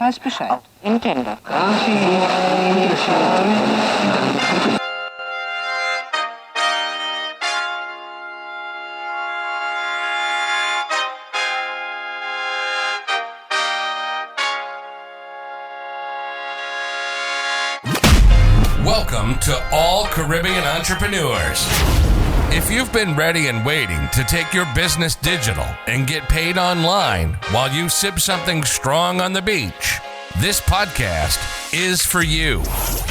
weiß Bescheid. Intendo. Welcome to all Caribbean entrepreneurs. If you've been ready and waiting to take your business digital and get paid online while you sip something strong on the beach, this podcast is for you.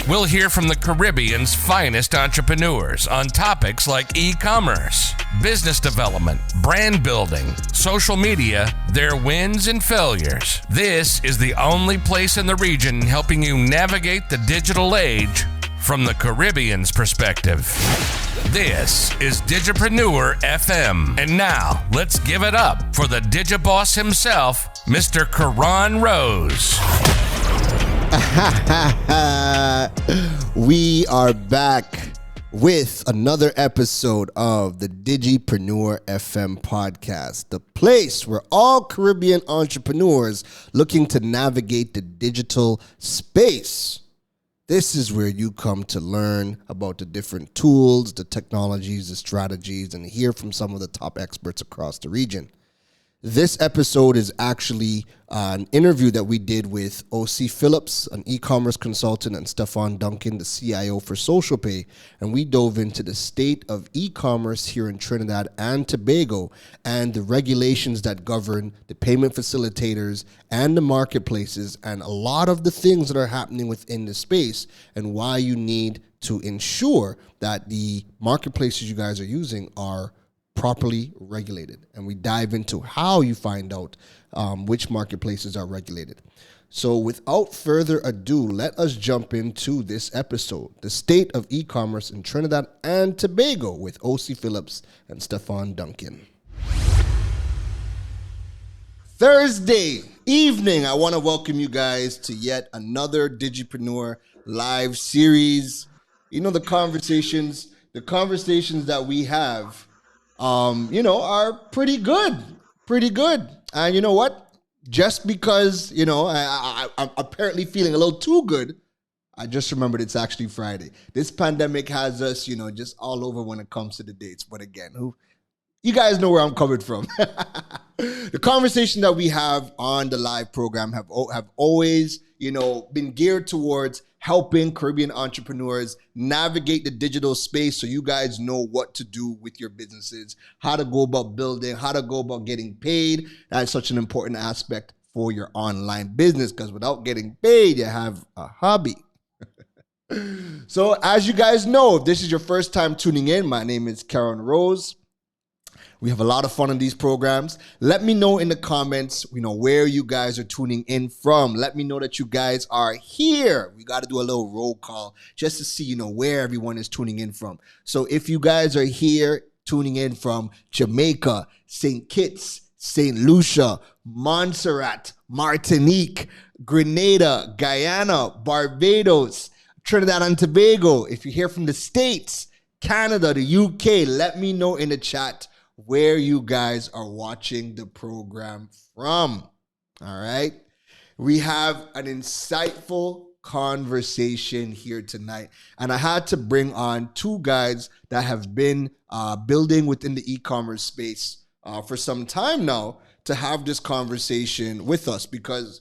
We'll hear from the Caribbean's finest entrepreneurs on topics like e-commerce, business development, brand building, social media, their wins and failures. This is the only place in the region helping you navigate the digital age from the Caribbean's perspective. This is Digipreneur FM. And now, let's give it up for the Digiboss himself, Mr. Karan Rose. We are back with another episode of the Digipreneur FM podcast, the place where all Caribbean entrepreneurs looking to navigate the digital space. This is where you come to learn about the different tools, the technologies, the strategies, and hear from some of the top experts across the region. This episode is actually an interview that we did with O.C. Phillips, an e-commerce consultant, and Stefan Duncan, the CIO for SocialPay. And we dove into the state of e-commerce here in Trinidad and Tobago and the regulations that govern the payment facilitators and the marketplaces and a lot of the things that are happening within the space and why you need to ensure that the marketplaces you guys are using are properly regulated. And we dive into how you find out which marketplaces are regulated. So without further ado, let us jump into this episode, the state of e-commerce in Trinidad and Tobago with O.C. Phillips and Stefan Duncan. Thursday evening, I want to welcome you guys to yet another Digipreneur live series. You know, the conversations that we have are pretty good. And you know what? Just because, I'm apparently feeling a little too good, I just remembered it's actually Friday. This pandemic has us, just all over when it comes to the dates. But again, you guys know where I'm coming from. The conversation that we have on the live program have always, been geared towards helping Caribbean entrepreneurs navigate the digital space so you guys know what to do with your businesses, how to go about building, how to go about getting paid. That's such an important aspect for your online business because without getting paid, you have a hobby. So as you guys know, if this is your first time tuning in, my name is Karan Rose. We have a lot of fun in these programs. Let me know in the comments, where you guys are tuning in from. Let me know that you guys are here. We got to do a little roll call just to see, where everyone is tuning in from. So if you guys are here tuning in from Jamaica, St. Kitts, St. Lucia, Montserrat, Martinique, Grenada, Guyana, Barbados, Trinidad and Tobago. If you're here from the States, Canada, the UK, let me know in the chat where you guys are watching the program from. All right. We have an insightful conversation here tonight. And I had to bring on two guys that have been building within the e-commerce space for some time now to have this conversation with us because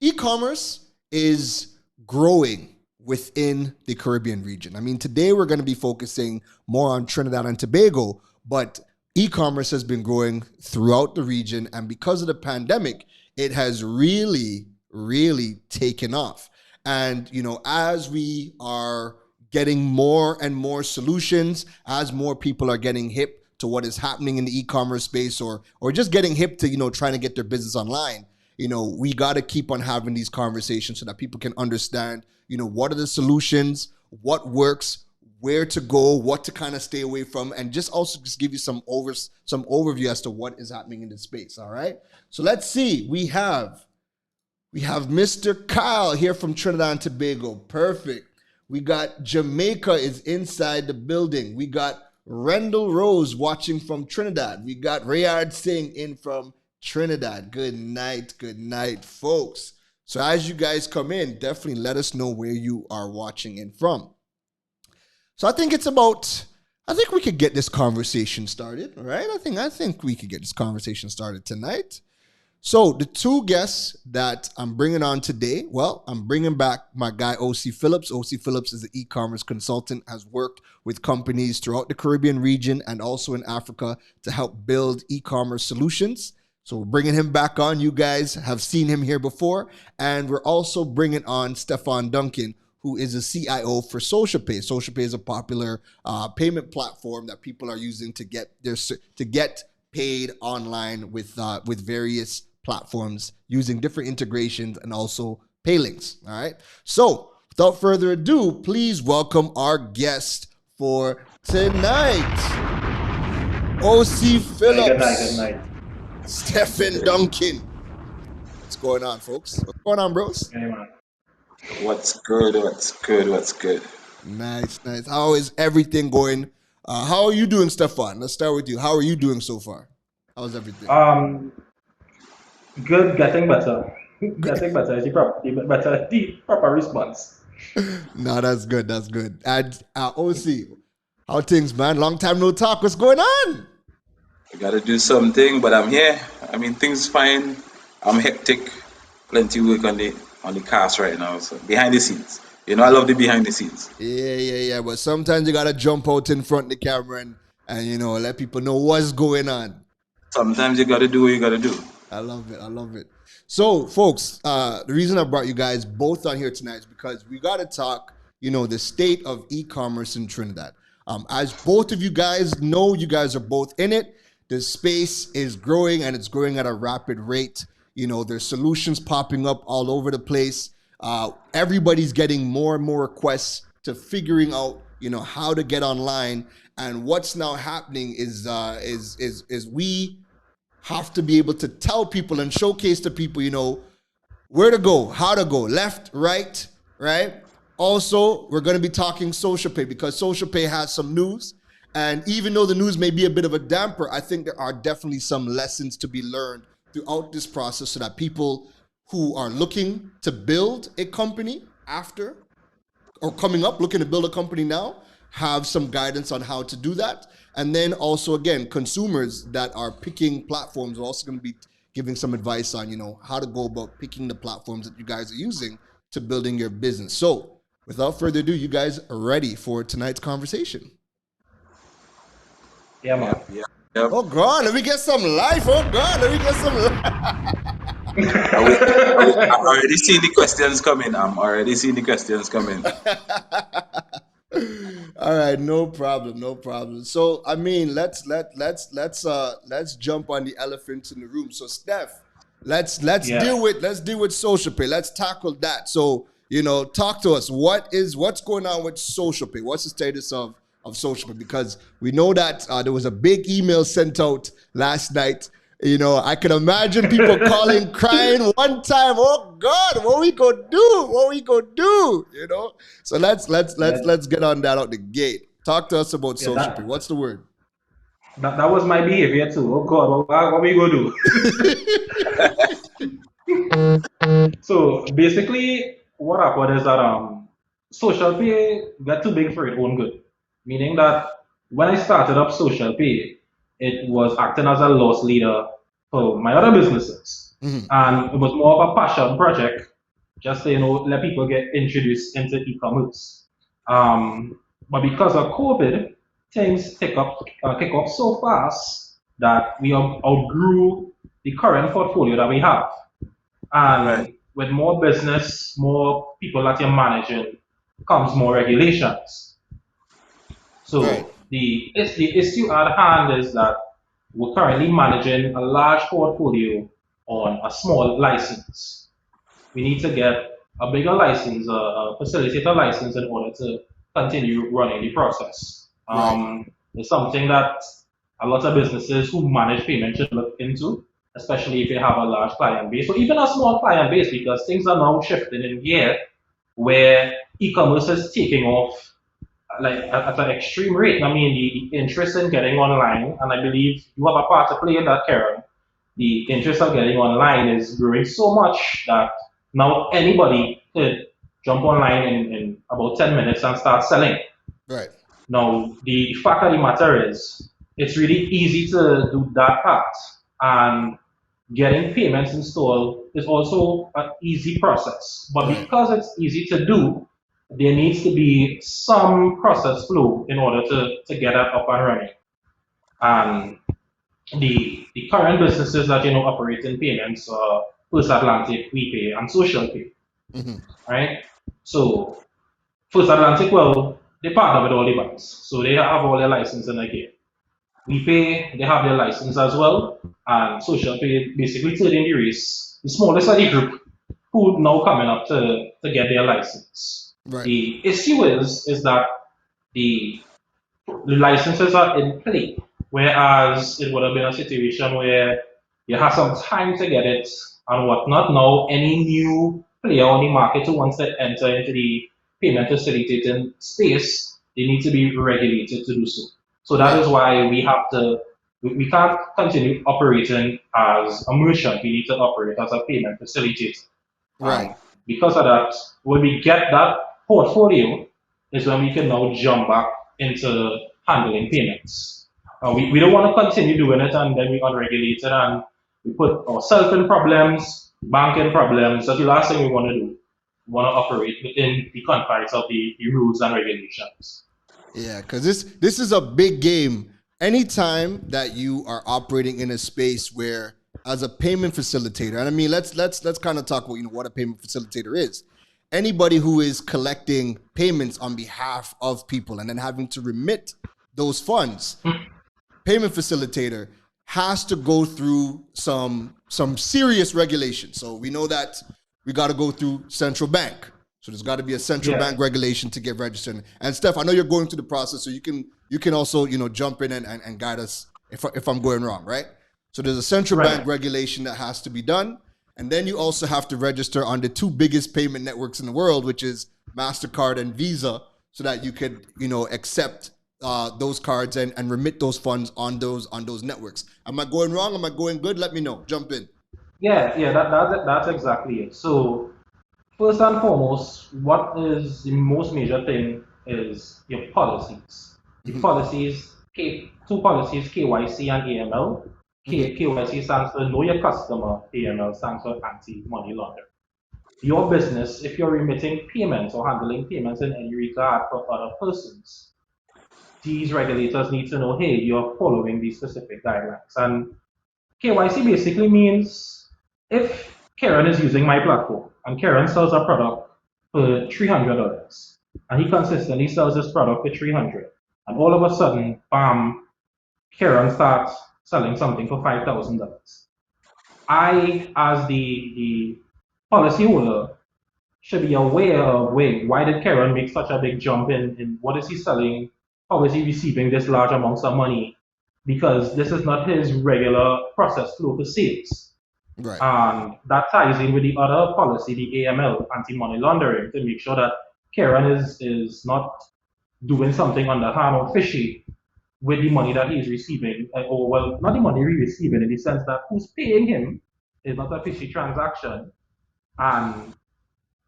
e-commerce is growing within the Caribbean region. I mean, today we're going to be focusing more on Trinidad and Tobago, but e-commerce has been growing throughout the region. And because of the pandemic, it has really, really taken off. And, as we are getting more and more solutions, as more people are getting hip to what is happening in the e-commerce space or just getting hip to, trying to get their business online, we got to keep on having these conversations so that people can understand, what are the solutions, what works, where to go, what to kind of stay away from, and just give you some overview as to what is happening in this space. All right. So let's see. We have Mr. Kyle here from Trinidad and Tobago. Perfect. We got Jamaica is inside the building. We got Rendell Rose watching from Trinidad. We got Rayard Singh in from Trinidad. Good night, folks. So as you guys come in, definitely let us know where you are watching in from. So I think we could get this conversation started, all right? I think we could get this conversation started tonight. So the two guests that I'm bringing on today, well, I'm bringing back my guy, O.C. Phillips. O.C. Phillips is an e-commerce consultant, has worked with companies throughout the Caribbean region and also in Africa to help build e-commerce solutions. So we're bringing him back on. You guys have seen him here before. And we're also bringing on Stefan Duncan, who is a CIO for SocialPay. SocialPay is a popular payment platform that people are using to get paid online with various platforms using different integrations and also pay links. All right. So without further ado, please welcome our guest for tonight, O.C. Phillips. Good night. Stephen Duncan. What's going on, folks? What's going on, bros? Hey, man. What's good? Nice. How is everything going? How are you doing, Stefan? Let's start with you. How are you doing so far? How's everything? Good, getting better. Getting better is the proper response. No, that's good. And OC, how things, man? Long time no talk. What's going on? I gotta do something, but I'm here. I mean, things fine. I'm hectic. Plenty work on the cast right now. So behind the scenes, I love the behind the scenes. Yeah. But sometimes you gotta jump out in front of the camera and let people know what's going on. Sometimes you gotta do what you gotta do. I love it. So, folks, the reason I brought you guys both on here tonight is because we gotta talk, the state of e-commerce in Trinidad. As both of you guys know, you guys are both in it. The space is growing and it's growing at a rapid rate. There's solutions popping up all over the place. Everybody's getting more and more requests to figuring out, how to get online. And what's now happening is we have to be able to tell people and showcase to people, where to go, how to go, left, right. Also, we're going to be talking SocialPay because SocialPay has some news. And even though the news may be a bit of a damper, I think there are definitely some lessons to be learned throughout this process so that people who are looking to build a company after or coming up, looking to build a company now, have some guidance on how to do that. And then also, again, consumers that are picking platforms are also going to be giving some advice on, how to go about picking the platforms that you guys are using to building your business. So without further ado, you guys are ready for tonight's conversation. Yeah, man. Yep. Oh, God, let me get some life. I've already seen the questions coming. All right, no problem. So, I mean, let's jump on the elephant in the room. So, Steph, let's deal with SocialPay. Let's tackle that. So, talk to us. What's going on with SocialPay? What's the status of SocialPay? Because we know that there was a big email sent out last night. I can imagine people calling, crying one time. Oh God, what we gonna do? So let's get on that out the gate. Talk to us about SocialPay. What's the word? That was my behavior too. Oh God, what we gonna do? So basically, what happened is that SocialPay got too big for its own good. Meaning that when I started up SocialPay, it was acting as a loss leader for my other businesses. Mm-hmm. And it was more of a passion project, just to, let people get introduced into e-commerce. But because of COVID, things kick off so fast that we outgrew the current portfolio that we have. And with more business, more people that you're managing, comes more regulations. So the issue at hand is that we're currently managing a large portfolio on a small license. We need to get a bigger license, a facilitator license, in order to continue running the process. It's something that a lot of businesses who manage payment should look into, especially if they have a large client base, or even a small client base, because things are now shifting in here where e-commerce is taking off at an extreme rate. I mean, the interest in getting online, and I believe you have a part to play in that, Karen. The interest of getting online is growing so much that Now anybody could jump online in about 10 minutes and start selling. Right. Now, the fact of the matter is, it's really easy to do that part. And getting payments installed is also an easy process. But Right. because it's easy to do, there needs to be some process flow in order to get that up and running. And the current businesses that operate in payments are First Atlantic, WePay, and Social Pay. Right? So First Atlantic, well, they partner with all the banks, so they have all their license in the game. WePay, they have their license as well, and Social Pay basically third in the race, the smallest of the group, who now coming up to get their license. Right. The issue is that the licenses are in play, whereas it would have been a situation where you have some time to get it and whatnot. Now, any new player on the market who wants to enter into the payment facilitating space, they need to be regulated to do so. So that is why we can't continue operating as a merchant. We need to operate as a payment facilitator. Right. Because of that, when we get that portfolio, is when we can now jump back into handling payments. We don't want to continue doing it and then we unregulated and we put ourselves in problems, bank in problems. That's the last thing we want to do. We want to operate within the confines of the rules and regulations. Yeah, because this is a big game. Anytime that you are operating in a space where, as a payment facilitator, and I mean, let's kind of talk about what a payment facilitator is. Anybody who is collecting payments on behalf of people and then having to remit those funds, payment facilitator has to go through some serious regulations. So we know that we got to go through central bank. So there's got to be a central bank regulation to get registered. And Steph, I know you're going through the process, so you can also jump in and guide us if I'm going wrong, right? So there's a central bank regulation that has to be done. And then you also have to register on the two biggest payment networks in the world, which is MasterCard and Visa, so that you could, accept those cards and remit those funds on those networks. Am I going wrong? Am I going good? Let me know. Jump in. Yeah, that's exactly it. So first and foremost, what is the most major thing is your policies. The policies, two policies, KYC and AML. KYC stands for Know Your Customer, AML stands for Anti-Money Laundering. Your business, if you're remitting payments or handling payments in any regard for other persons, these regulators need to know, hey, you're following these specific guidelines. And KYC basically means if Karen is using my platform and Karen sells a product for $300 and he consistently sells this product for $300, and all of a sudden, bam, Karen starts selling something for $5,000. I, as the policyholder, should be aware of, wait, why did Karen make such a big jump in what is he selling? How is he receiving this large amounts of money? Because this is not his regular process flow for sales. Right. And that ties in with the other policy, the AML, anti-money laundering, to make sure that Karen is not doing something underhand or fishy with the money that he's receiving, or well, not the money he's receiving in the sense that who's paying him is not a fishy transaction, and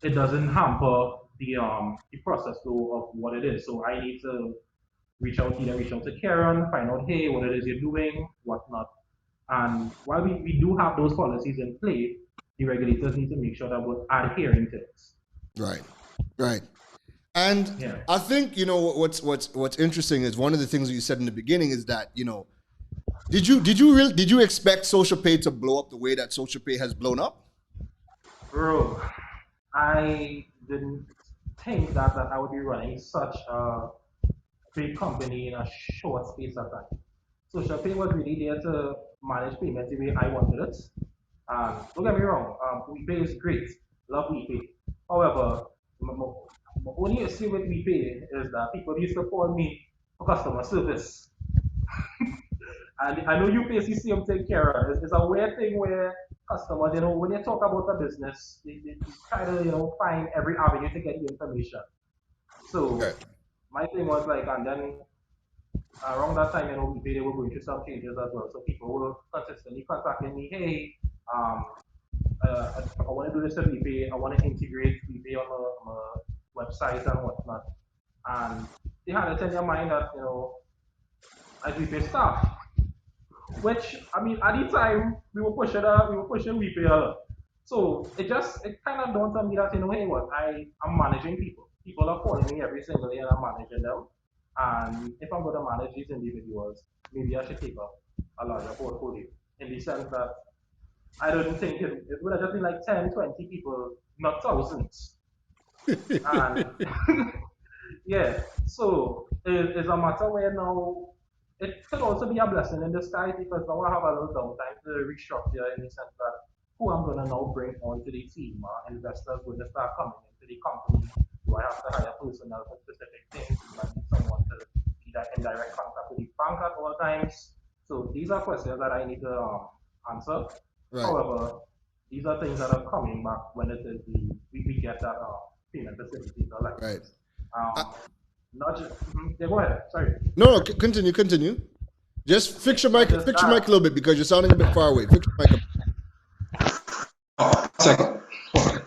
it doesn't hamper the process flow of what it is. So I need to reach out to Karen, find out, hey, what it is you're doing, whatnot. And while we do have those policies in play, the regulators need to make sure that we're adhering to it. Right. And I think what's interesting is one of the things that you said in the beginning is that did you expect Social Pay to blow up the way that Social Pay has blown up? Bro, I didn't think that I would be running such a big company in a short space of time. Social Pay was really there to manage payments the way I wanted it. Don't get me wrong, WePay is great. Love WePay. However, my only issue with WePay is that people used to call me for customer service. And I know you face the same thing, Kara. It's a weird thing where customers, when you talk about a business, they try to, find every avenue to get the information. So my thing was like, and then around that time, they were going through some changes as well. So people were consistently contacting me, hey, I want to do this with WePay. I want to integrate WePay on my website and whatnot. And they had it in their mind that, as WePay staff, which I mean, at the time we were pushing WePay a lot. So it kind of dawned on me that, hey, what, I'm managing people. People are calling me every single day and I'm managing them. And if I'm going to manage these individuals, maybe I should take up a larger portfolio, in the sense that I don't think it would have just been like 10, 20 people, not thousands. And yeah, so it's a matter where now it could also be a blessing in disguise, because now I have a little downtime to restructure, in the sense that who I'm going to now bring onto the team. Investors going to start coming into the company. Do I have to hire personnel for specific things? Do I need someone to be that in direct contact with the bank at all times? So these are questions that I need to answer. Right. However, these are things that are coming back when it is we get that payment facilitator license. Right. Not just, yeah, go ahead. Sorry. No, continue. Just fix your mic a little bit, because you're sounding a bit far away. Fix your mic a Oh, a second. Hold on.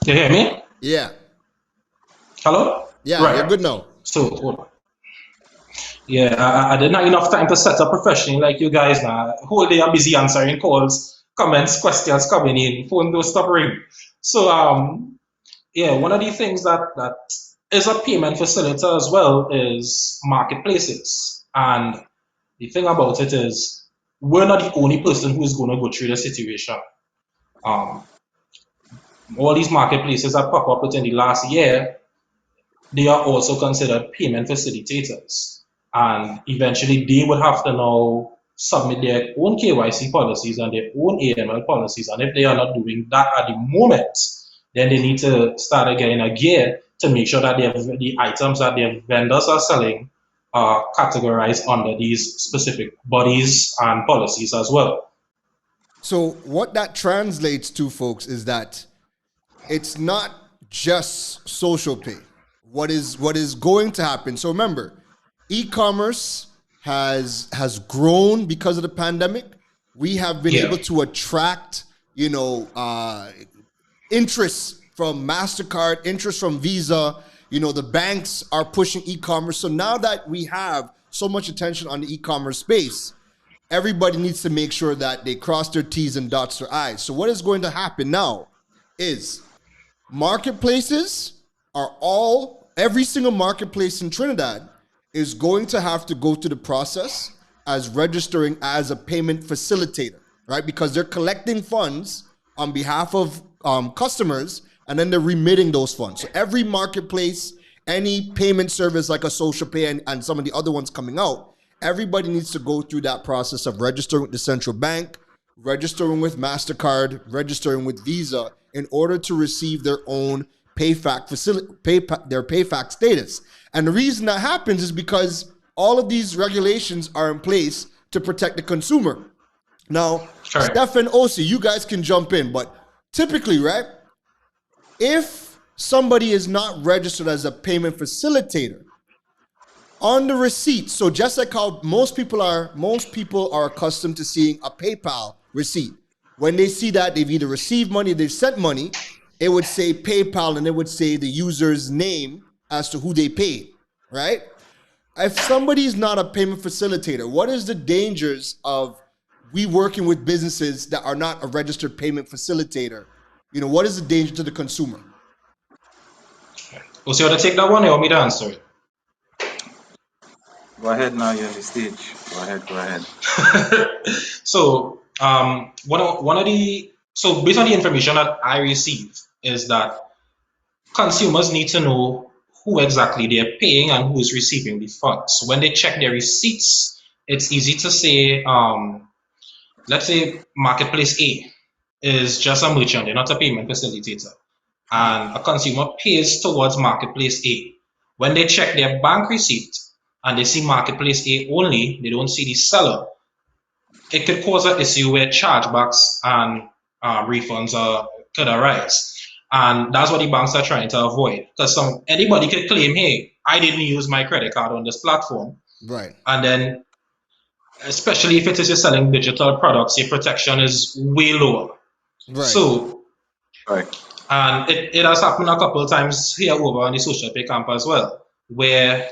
You hear me? Yeah. Hello? Yeah, right. You're good now. So, hold on. Yeah, I didn't have enough time to set up professionally like you guys now. Whole day I'm busy answering calls, comments, questions coming in, phone don't stop ringing. So, yeah, one of the things that is a payment facilitator as well is marketplaces. And the thing about it is, we're not the only person who is going to go through the situation. All these marketplaces that pop up within the last year, they are also considered payment facilitators. And eventually they would have to now submit their own KYC policies and their own AML policies. And if they are not doing that at the moment, then they need to start getting a gear to make sure that the items that their vendors are selling are categorized under these specific bodies and policies as well. So what that translates to, folks, is that it's not just social pay. What is going to happen? So remember, e-commerce has grown because of the pandemic. We have been able to attract, interest from MasterCard, interest from Visa. The banks are pushing e-commerce. So now that we have so much attention on the e-commerce space, everybody needs to make sure that they cross their T's and dots their I's. So what is going to happen now is marketplaces every single marketplace in Trinidad is going to have to go through the process as registering as a payment facilitator, right? Because they're collecting funds on behalf of customers, and then they're remitting those funds. So every marketplace, any payment service like a social pay and some of the other ones coming out, everybody needs to go through that process of registering with the central bank, registering with MasterCard, registering with Visa in order to receive their own payfac status. And the reason that happens is because all of these regulations are in place to protect the consumer. Now, sure. Steph and Osi, you guys can jump in, but typically, right, if somebody is not registered as a payment facilitator, on the receipt, so just like how most people are accustomed to seeing a PayPal receipt. When they see that they've either received money, they've sent money, it would say PayPal and it would say the user's name as to who they paid, right? If somebody's not a payment facilitator, what is the dangers of we working with businesses that are not a registered payment facilitator? What is the danger to the consumer? So you want to take that one, or you want me to answer it? Go ahead now, you're on the stage. Go ahead. So so based on the information that I received is that consumers need to know who exactly they're paying and who is receiving the funds. When they check their receipts, it's easy to say, let's say Marketplace A is just a merchant, they're not a payment facilitator. And a consumer pays towards Marketplace A. When they check their bank receipt and they see Marketplace A only, they don't see the seller, it could cause an issue where chargebacks and refunds could arise. And that's what the banks are trying to avoid. Because anybody could claim, hey, I didn't use my credit card on this platform. Right. And then especially if it is you're selling digital products, your protection is way lower. Right. So, Right. and it has happened a couple of times here over on the social pay camp as well, where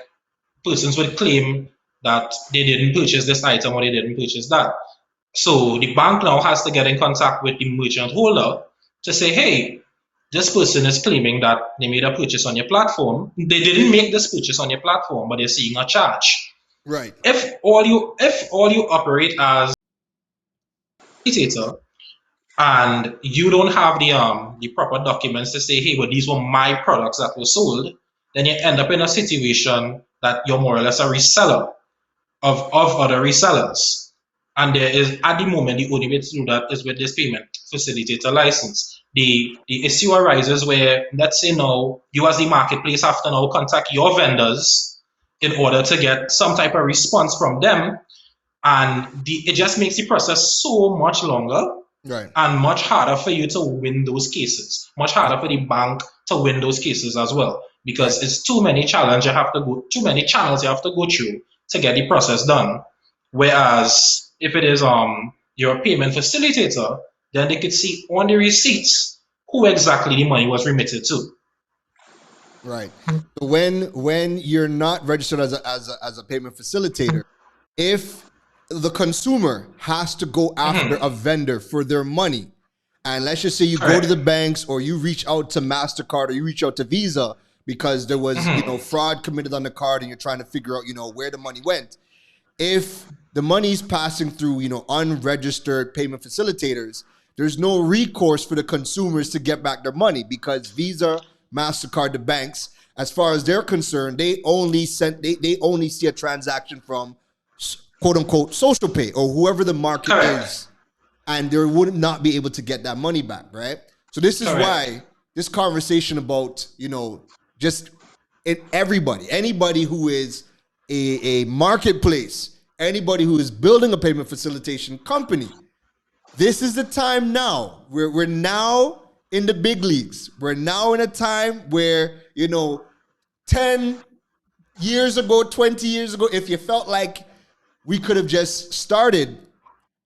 persons would claim that they didn't purchase this item or they didn't purchase that. So the bank now has to get in contact with the merchant holder to say, hey, this person is claiming that they made a purchase on your platform. They didn't make this purchase on your platform, but they're seeing a charge. Right. If all you operate as a facilitator and you don't have the proper documents to say, hey, well, these were my products that were sold, then you end up in a situation that you're more or less a reseller of other resellers. And there is, at the moment, the only way to do that is with this payment facilitator license. The issue arises where, let's say now, you as the marketplace have to now contact your vendors in order to get some type of response from them. And it just makes the process so much longer Right. and much harder for you to win those cases. Much harder for the bank to win those cases as well, because it's too many channels you have to go through to get the process done. Whereas if it is your payment facilitator, then they could see on the receipts who exactly the money was remitted to. Right. So when you're not registered as a payment facilitator, if the consumer has to go after a vendor for their money, and let's just say you go to the banks or you reach out to MasterCard or you reach out to Visa because there was fraud committed on the card and you're trying to figure out where the money went. If the money's passing through unregistered payment facilitators, there's no recourse for the consumers to get back their money because Visa, MasterCard, the banks, as far as they're concerned, they only see a transaction from quote unquote social pay or whoever the market is, and they would not be able to get that money back, right? So this is why this conversation about just anybody who is a marketplace, anybody who is building a payment facilitation company, this is the time now. We're now in the big leagues. We're now in a time where 10 years ago, 20 years ago, if you felt like we could have just started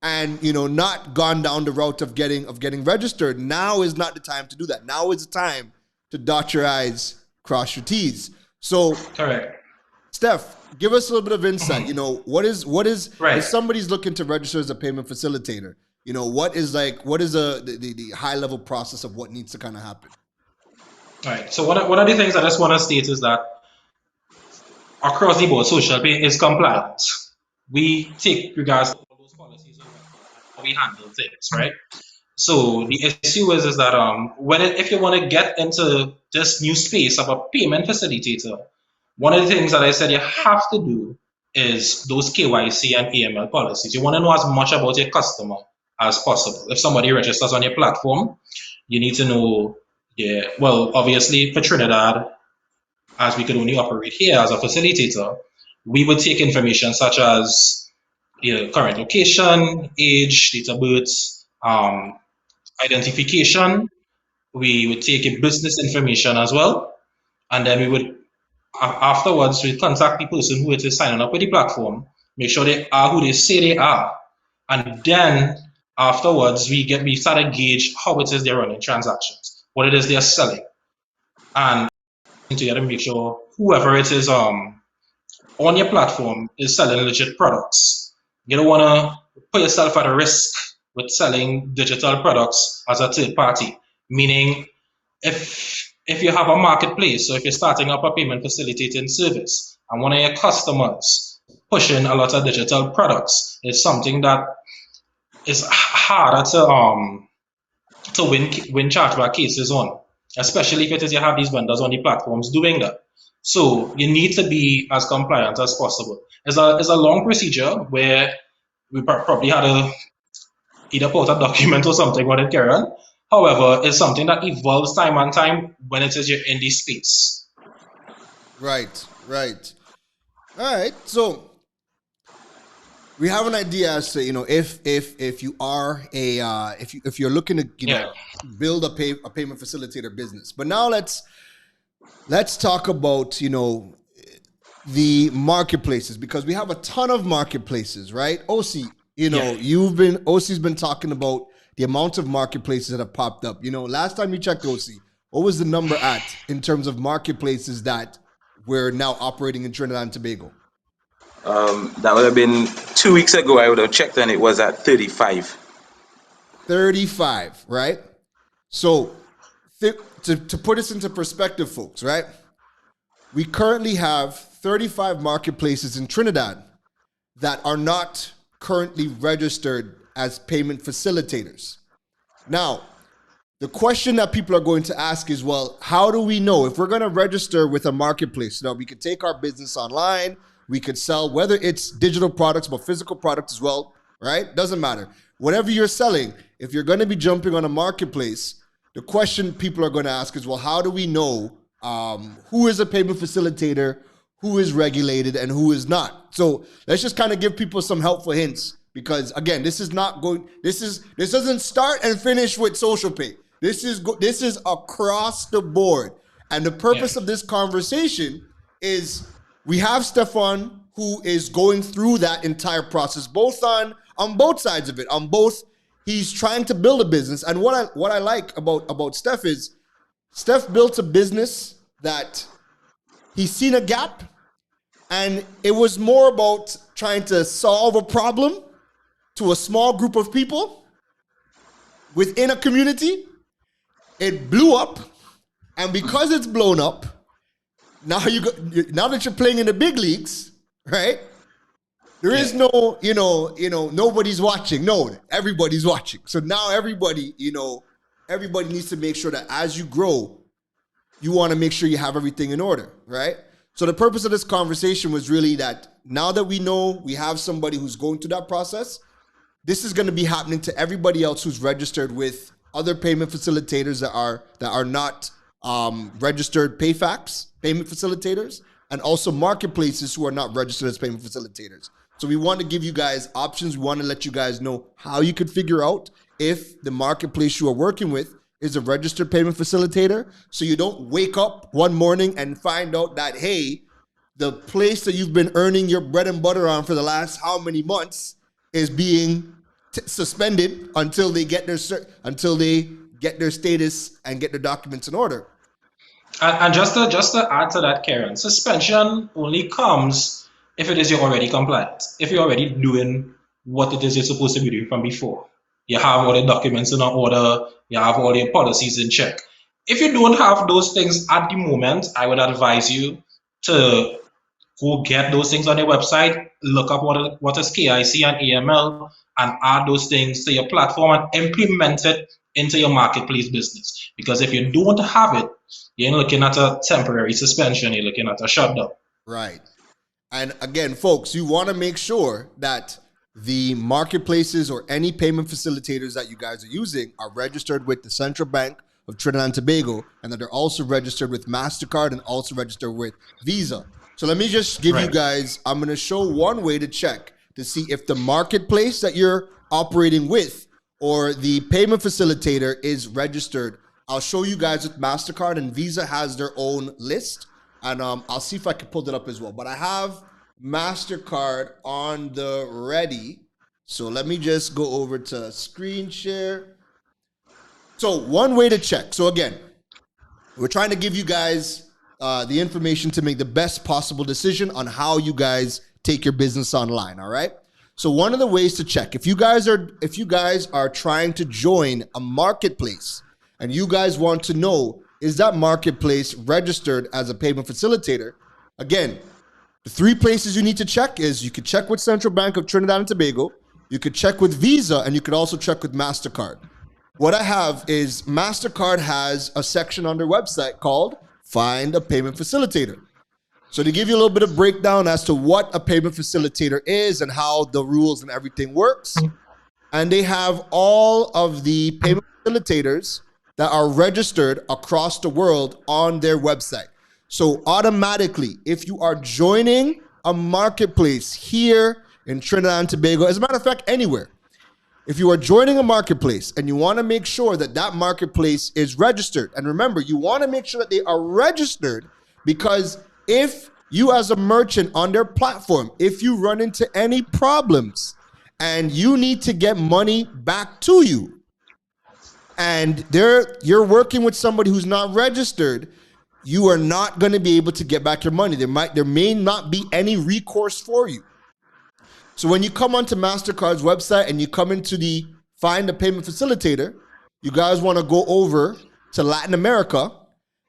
and not gone down the route of getting registered, now is not the time to do that. Now is the time to dot your I's, cross your T's. So Steph, give us a little bit of insight. What is if somebody's looking to register as a payment facilitator, what is the high level process of what needs to kind of happen? All right. So one of the things I just want to state is that across the board, social pay is compliant. We take regards to all those policies and how we handle things, right? So the issue is that if you want to get into this new space of a payment facilitator, one of the things that I said you have to do is those KYC and AML policies. You want to know as much about your customer as possible. If somebody registers on your platform, you need to know, obviously for Trinidad, as we could only operate here as a facilitator, we would take information such as your current location, age, date of birth, identification. We would take your business information as well, and then we would afterwards we contact the person who is signing up with the platform, make sure they are who they say they are, and then afterwards we start to gauge how it is they're running transactions, what it is they're selling, and together make sure whoever it is on your platform is selling legit products. You don't want to put yourself at a risk with selling digital products as a third party. Meaning, if you have a marketplace, so if you're starting up a payment facilitating service, and one of your customers pushing a lot of digital products, is something that is harder to win chargeback cases on, especially if it is you have these vendors on the platforms doing that. So you need to be as compliant as possible. It's a long procedure where we probably had to either put a document or something on it, Karen. However, it's something that evolves time and time when it is you're in this space. Right. All right. So we have an idea as to if you are if you're looking to build a payment facilitator business. But now let's talk about the marketplaces, because we have a ton of marketplaces, right? OC, Yeah. OC's been talking about the amount of marketplaces that have popped up. Last time you checked OC, what was the number at in terms of marketplaces that we're now operating in Trinidad and Tobago? That would have been 2 weeks ago. I would have checked, and it was at 35. 35, right? So to put this into perspective, folks, right? We currently have 35 marketplaces in Trinidad that are not currently registered as payment facilitators. Now, the question that people are going to ask is, well, how do we know if we're going to register with a marketplace? Now, we could take our business online. We could sell, whether it's digital products, but physical products as well, right? Doesn't matter. Whatever you're selling, if you're going to be jumping on a marketplace, the question people are going to ask is, well, how do we know who is a payment facilitator, who is regulated, and who is not? So let's just kind of give people some helpful hints, because again, this doesn't start and finish with social pay. This is across the board. And the purpose of this conversation is we have Stefan, who is going through that entire process, both on both sides of it. He's trying to build a business. And what I like about Steph is Steph built a business that he's seen a gap, and it was more about trying to solve a problem to a small group of people within a community. It blew up, and because it's blown up, now that you're playing in the big leagues, right? There is no, nobody's watching. No, everybody's watching. So now everybody needs to make sure that as you grow, you want to make sure you have everything in order, right? So the purpose of this conversation was really that now that we know we have somebody who's going through that process, this is going to be happening to everybody else who's registered with other payment facilitators that are not registered payment facilitators, and also marketplaces who are not registered as payment facilitators. So we want to give you guys options. We want to let you guys know how you could figure out if the marketplace you are working with is a registered payment facilitator, so you don't wake up one morning and find out that, hey, the place that you've been earning your bread and butter on for the last how many months is being suspended until they get their status and get their documents in order. And just to add to that, Karen, suspension only comes if it is you're already compliant, if you're already doing what it is you're supposed to be doing from before. You have all the documents in order, you have all your policies in check. If you don't have those things at the moment, I would advise you to go get those things on your website, look up what is KIC and AML, and add those things to your platform and implement it into your marketplace business. Because if you don't have it, you're looking at a temporary suspension, you're looking at a shutdown. Right. And again, folks, you want to make sure that the marketplaces or any payment facilitators that you guys are using are registered with the Central Bank of Trinidad and Tobago, and that they're also registered with MasterCard and also registered with Visa. So let me just give you guys, I'm going to show one way to check to see if the marketplace that you're operating with or the payment facilitator is registered. I'll show you guys with MasterCard, and Visa has their own list. And I'll see if I can pull that up as well. But I have MasterCard on the ready. So let me just go over to screen share. So one way to check. So again, we're trying to give you guys the information to make the best possible decision on how you guys take your business online. All right. So one of the ways to check, if you guys are trying to join a marketplace and you guys want to know, is that marketplace registered as a payment facilitator? Again, the three places you need to check is you could check with Central Bank of Trinidad and Tobago, you could check with Visa, and you could also check with MasterCard. What I have is MasterCard has a section on their website called Find a Payment Facilitator. So to give you a little bit of breakdown as to what a payment facilitator is and how the rules and everything works, and they have all of the payment facilitators that are registered across the world on their website. So automatically, if you are joining a marketplace here in Trinidad and Tobago, as a matter of fact, anywhere, if you are joining a marketplace and you want to make sure that that marketplace is registered, and remember, you want to make sure that they are registered, because if You as a merchant on their platform, if you run into any problems and you need to get money back to you, and you're working with somebody who's not registered, you are not going to be able to get back your money. There may not be any recourse for you. So when you come onto MasterCard's website and you come into the find a payment facilitator, you guys want to go over to Latin America,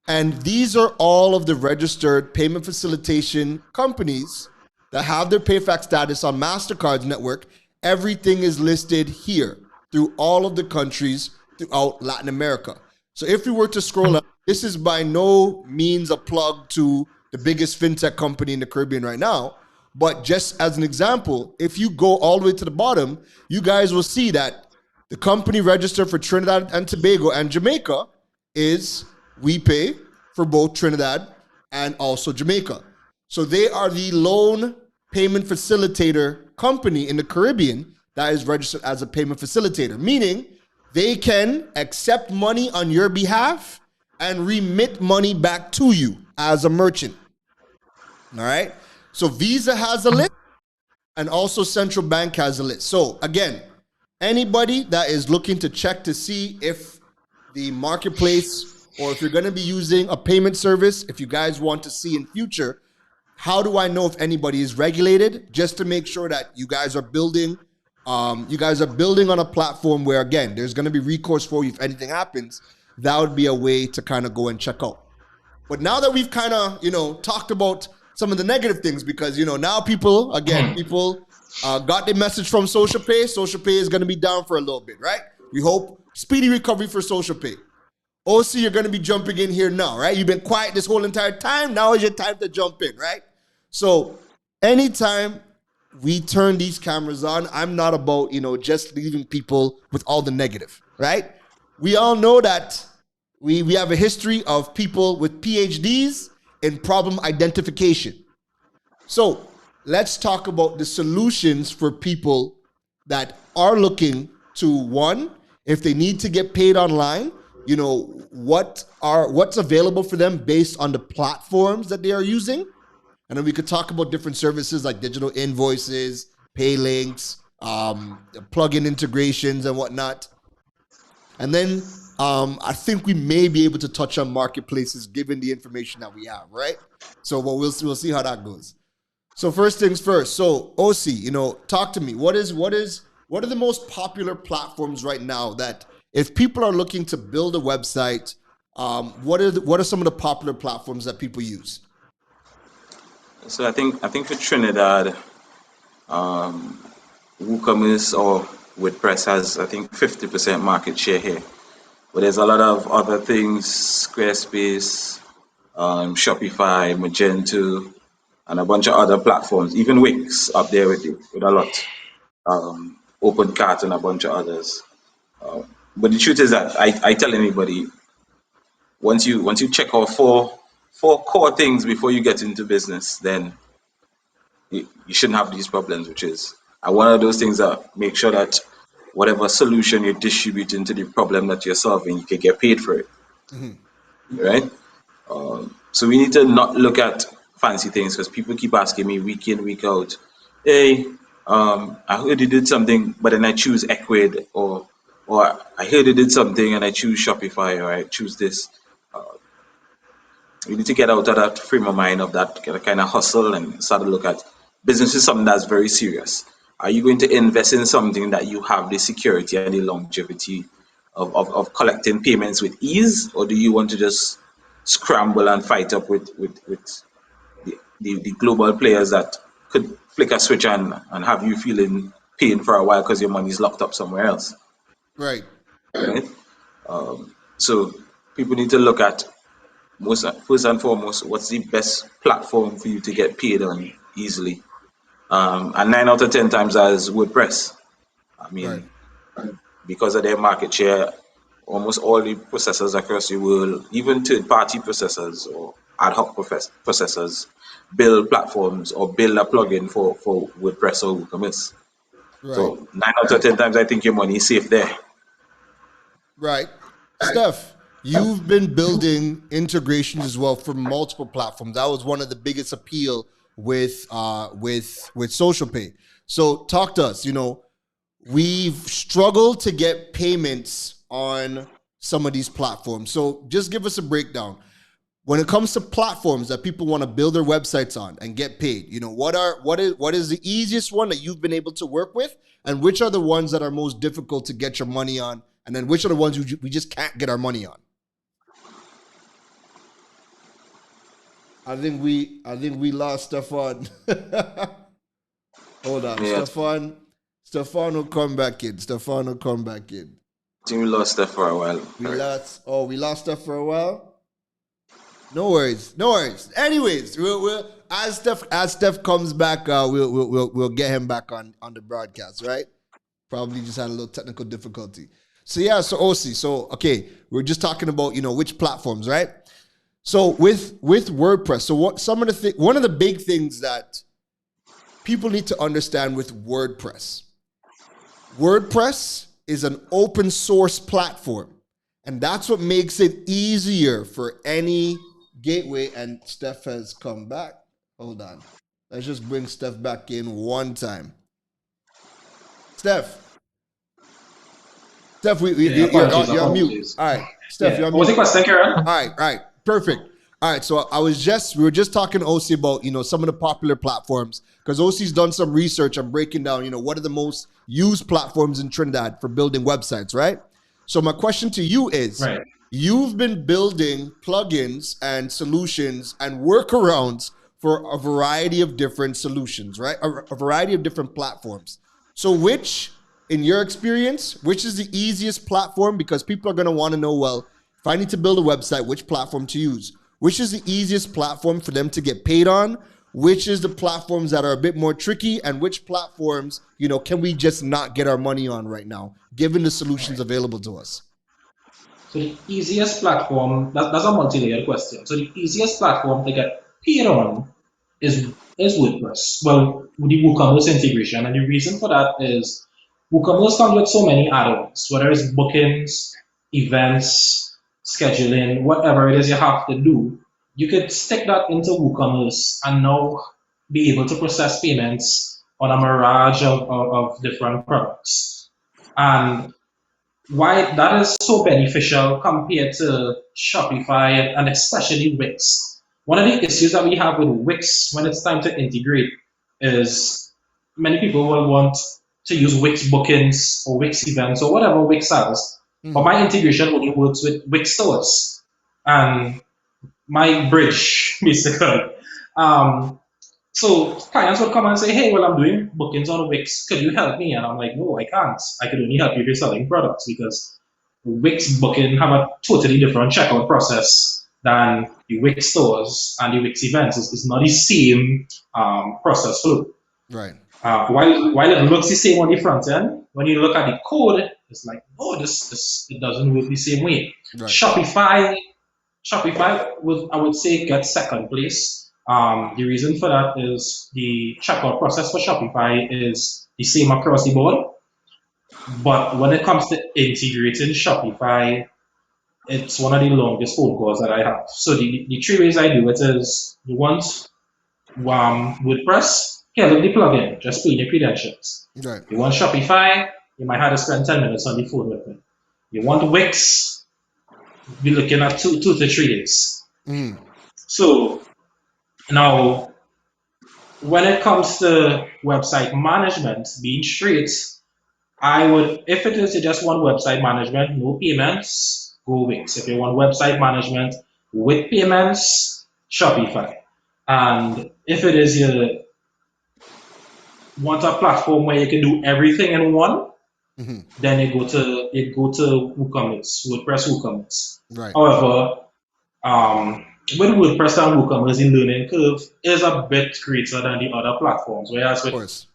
and these are all of the registered payment facilitation companies that have their PayFac status on MasterCard's network. Everything is listed here through all of the countries throughout Latin America. So if we were to scroll up, this is by no means a plug to the biggest fintech company in the Caribbean right now. But just as an example, if you go all the way to the bottom, you guys will see that the company registered for Trinidad and Tobago and Jamaica is WePay for both Trinidad and also Jamaica. So they are the lone payment facilitator company in the Caribbean that is registered as a payment facilitator, meaning they can accept money on your behalf and remit money back to you as a merchant. All right? So Visa has a list, and also Central Bank has a list. So again, anybody that is looking to check to see if the marketplace, or if you're going to be using a payment service, if you guys want to see in future, how do I know if anybody is regulated? Just to make sure that you guys are building on a platform where, again, there's going to be recourse for you if anything happens. That would be a way to kind of go and check out. But now that we've kind of, talked about some of the negative things, because, now people got the message from Social Pay. Social Pay is going to be down for a little bit, right? We hope speedy recovery for Social Pay. OC, you're going to be jumping in here now, right? You've been quiet this whole entire time. Now is your time to jump in, right? So anytime we turn these cameras on, I'm not about, just leaving people with all the negative, right? We all know that we have a history of people with PhDs in problem identification. So let's talk about the solutions for people that are looking to, one, if they need to get paid online, what's available for them based on the platforms that they are using. And then we could talk about different services like digital invoices, pay links, plug-in integrations and whatnot. And then I think we may be able to touch on marketplaces given the information that we have, right? So we'll see how that goes. So first things first. So OC, talk to me. What are the most popular platforms right now that if people are looking to build a website, what are some of the popular platforms that people use? So I think for Trinidad, WooCommerce or WordPress has, I think, 50% market share here. But there's a lot of other things: Squarespace, Shopify, Magento, and a bunch of other platforms. Even Wix up there with a lot. OpenCart and a bunch of others. But the truth is that I tell anybody, once you check out four core things before you get into business, then you shouldn't have these problems, which is one of those things that make sure that whatever solution you're distributing to the problem that you're solving, you can get paid for it. Right? So we need to not look at fancy things, because people keep asking me week in, week out, hey, I heard you did something, but then I choose Equid, or I heard you did something and I choose Shopify, or I choose this. We need to get out of that frame of mind of that kind of hustle and start to look at business is something that's very serious. Are you going to invest in something that you have the security and the longevity of collecting payments with ease, or do you want to just scramble and fight up with the global players that could flick a switch and have you feeling pain for a while because your money's locked up somewhere else? Right. Right? So people need to look at, first and foremost, what's the best platform for you to get paid on easily. And 9 out of 10 times as WordPress. I mean, Right. because of their market share, almost all the processors across the world, even third-party processors or ad hoc processors, build platforms or build a plugin for WordPress or WooCommerce. Right. So 9 out of 10 times, I think your money is safe there. Right. Steph, you've been building integrations as well for multiple platforms. That was one of the biggest appeal with Social Pay. So talk to us. We've struggled to get payments on some of these platforms. So just give us a breakdown. When it comes to platforms that people want to build their websites on and get paid, what is the easiest one that you've been able to work with, and which are the ones that are most difficult to get your money on, and then which are the ones we just can't get our money on? I think we lost Stefan. Hold on, Yeah. Stefan will come back in. I think we lost that for a while. We lost Steph for a while. No worries. Anyways, we'll as Steph comes back, we'll get him back on the broadcast, right? Probably just had a little technical difficulty. So OC. So okay, we're just talking about which platforms, right? So with WordPress. So one of the big things that people need to understand with WordPress is an open source platform, and that's what makes it easier for any gateway. And Steph has come back. Hold on. Let's just bring Steph back in one time. Steph, you're on mute. All right. Steph, you're on mute. What's the question, Karen? All right. Perfect. All right. So we were just talking to OC about, some of the popular platforms, because OC's done some research on breaking down, what are the most used platforms in Trinidad for building websites, right? So my question to you is, right. You've been building plugins and solutions and workarounds for a variety of different solutions, right? A variety of different platforms. So in your experience, which is the easiest platform? Because people are going to want to know, well, if I need to build a website, which platform to use? Which is the easiest platform for them to get paid on? Which is the platforms that are a bit more tricky? And which platforms, can we just not get our money on right now, given the solutions available to us? So the easiest platform, that's a multi-layered question. So the easiest platform to get paid on is WordPress. Well, the WooCommerce integration. And the reason for that is WooCommerce comes with so many add-ons, whether it's bookings, events, scheduling, whatever it is you have to do. You could stick that into WooCommerce and now be able to process payments on a mirage of different products. And why that is so beneficial compared to Shopify and especially Wix. One of the issues that we have with Wix when it's time to integrate is many people will want to use Wix bookings or Wix events or whatever Wix has. But my integration only works with Wix stores and my bridge, basically. So clients would come and say, hey, well, I'm doing bookings on Wix. Could you help me? And I'm like, no, I can't. I could only help you if you're selling products, because Wix booking have a totally different checkout process than the Wix stores, and the Wix events is not the same process flow. Right. While it looks the same on the front end, when you look at the code, it's like, oh, this it doesn't work the same way. Right. Shopify I would say gets second place. The reason for that is the checkout process for Shopify is the same across the board. But when it comes to integrating Shopify, it's one of the longest phone calls that I have. So the three ways I do it is, you want WordPress, here, look the plugin, just put in your credentials. Right. You want Shopify, you might have to spend 10 minutes on the phone with me. You want Wix, be looking at 2 to 3 days. So now, when it comes to website management, being straight, I would, if it is just one website management, no payments, go Wix. If you want website management with payments, Shopify. And if it is you want a platform where you can do everything in one, then you go to WooCommerce, WordPress WooCommerce. Right. However, with WordPress and WooCommerce, the learning curve is a bit greater than the other platforms. Whereas with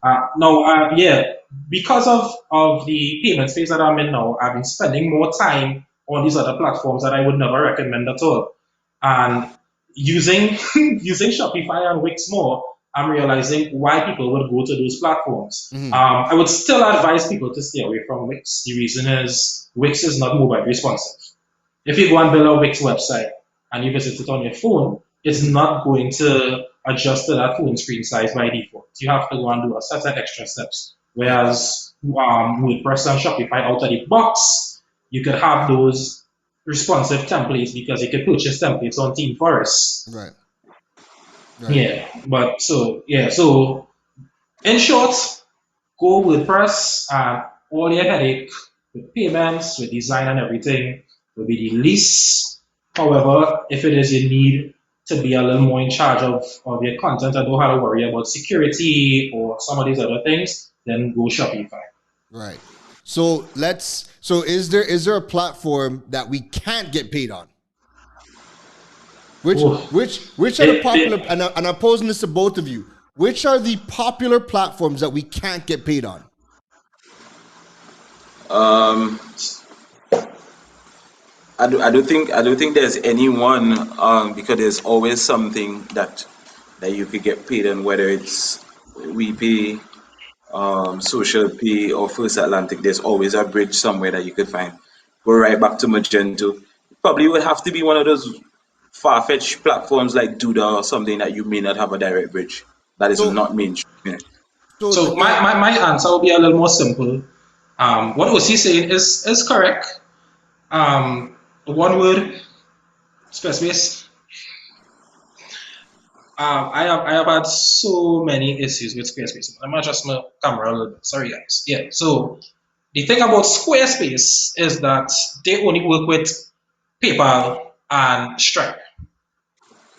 because of the payment phase that I'm in now, I've been spending more time on these other platforms that I would never recommend at all. And using Shopify and Wix more, I'm realizing why people would go to those platforms. I would still advise people to stay away from Wix. The reason is Wix is not mobile responsive. if you go and build a Wix website and you visit it on your phone, it's not going to adjust to that phone screen size by default. You have to go and do a set of extra steps. Whereas WordPress and Shopify out of the box, you could have those responsive templates because you could purchase templates on Team Forest. Right. Yeah, but so in short, go WordPress and all your headache with payments, with design and everything will be the least. However, if it is you need to be a little more in charge of your content and don't have to worry about security or some of these other things, then go Shopify. Right. So is there a platform that we can't get paid on? Which are the popular, and I'm posing this to both of you, which are the popular platforms that we can't get paid on? I don't think there's any one, because there's always something that you could get paid on, whether it's WePay, Social Pay, or First Atlantic. There's always a bridge somewhere that you could find. Go right back to Magento. Probably would have to be one of those far-fetched platforms like Duda or something that you may not have a direct bridge. That is not mainstream. Yeah. So my answer will be a little more simple. What OC saying is correct. One word, Squarespace. I have had so many issues with Squarespace. I'm gonna adjust my camera a little bit. Sorry guys. Yeah. So the thing about Squarespace is that they only work with PayPal and Stripe.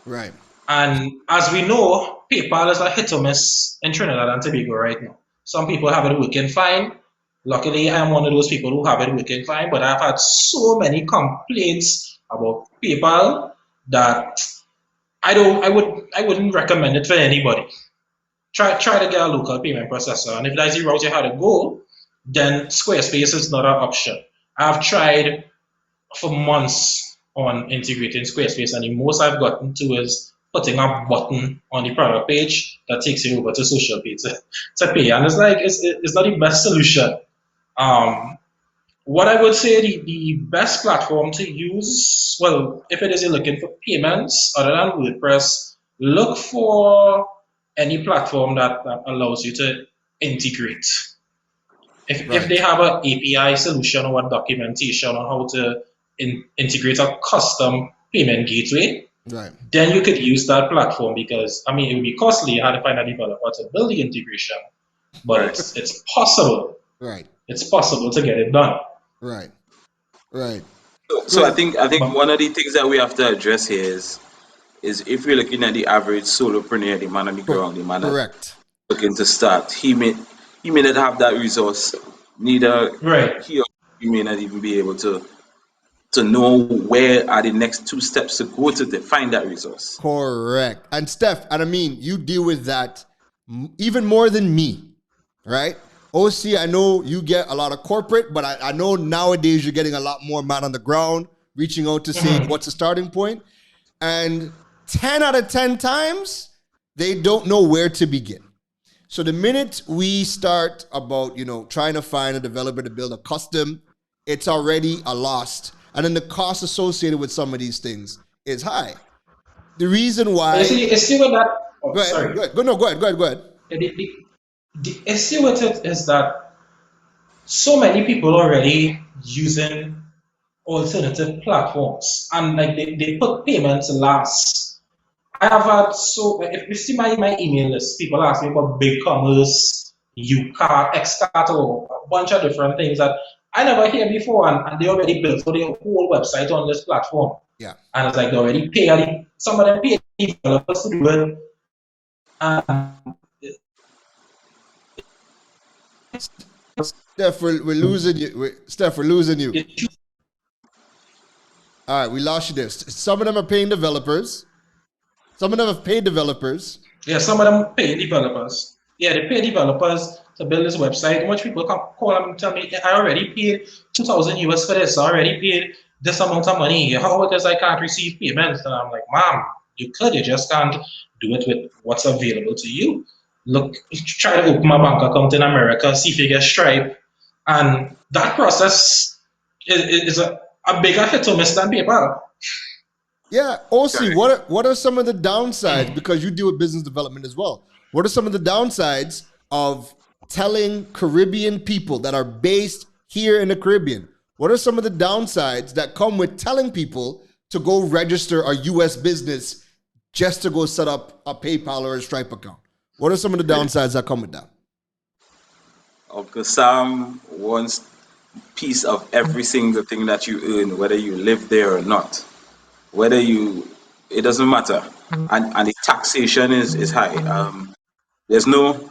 Right. And as we know, PayPal is a hit or miss in Trinidad and Tobago right now. Some people have it working fine. Luckily, I'm one of those people who have it working fine, but I've had so many complaints about PayPal that I wouldn't recommend it for anybody. Try to get a local payment processor, and if that's the route you had to go, then Squarespace is not an option. I've tried for months on integrating Squarespace, and the most I've gotten to is putting a button on the product page that takes you over to social pay to pay, and it's like it's not the best solution. What I would say the best platform to use, well, if it is you're looking for payments other than WordPress, look for any platform that allows you to integrate. If they have an API solution or a documentation on how to integrate a custom payment gateway, then you could use that platform, because it would be costly. You had to find a developer to build the integration, but it's possible. Right. It's possible to get it done. Right. So I think one of the things that we have to address here is if we're looking at the average solopreneur, the man on the ground, the man looking to start, he may not have that resource. Neither he or he may not even be able to know where are the next 2 steps to go to find that resource. Correct. And Steph, and you deal with that even more than me, right? OC, I know you get a lot of corporate, but I know nowadays you're getting a lot more man on the ground, reaching out to say what's the starting point. And 10 out of 10 times, they don't know where to begin. So the minute we start about, trying to find a developer to build a custom, it's already a loss. And then the cost associated with some of these things is high. The reason why... It's still with that... Oh, go ahead, sorry. Go ahead. The issue with it is that so many people already using alternative platforms, and they put payments last. I have had if you see my email list, people ask me about BigCommerce, UCAR, XCAT, or a bunch of different things that I never hear before, and they already built for their whole website on this platform. Yeah. And it's like they already pay, some of them pay developers to do it. Steph, we're losing you. All right, we lost you there. Some of them are paying developers. Some of them have paid developers. Yeah, some of them pay developers. Yeah, they pay developers to build this website. Much people can call them and tell me, I already paid $2,000 US for this. I already paid this amount of money. How it is I can't receive payments? And I'm like, ma'am, you just can't do it with what's available to you. Look, try to open a bank account in America, see if you get Stripe. And that process is a a bigger hit or miss than PayPal. Yeah, OC, what are some of the downsides, because you deal with business development as well? What are some of the downsides of telling Caribbean people that are based here in the Caribbean? What are some of the downsides that come with telling people to go register a US business just to go set up a PayPal or a Stripe account? What are some of the downsides that come with that? Uncle Sam wants piece of every single thing that you earn, whether you live there or not. Whether you, it doesn't matter. And the taxation is high. There's no,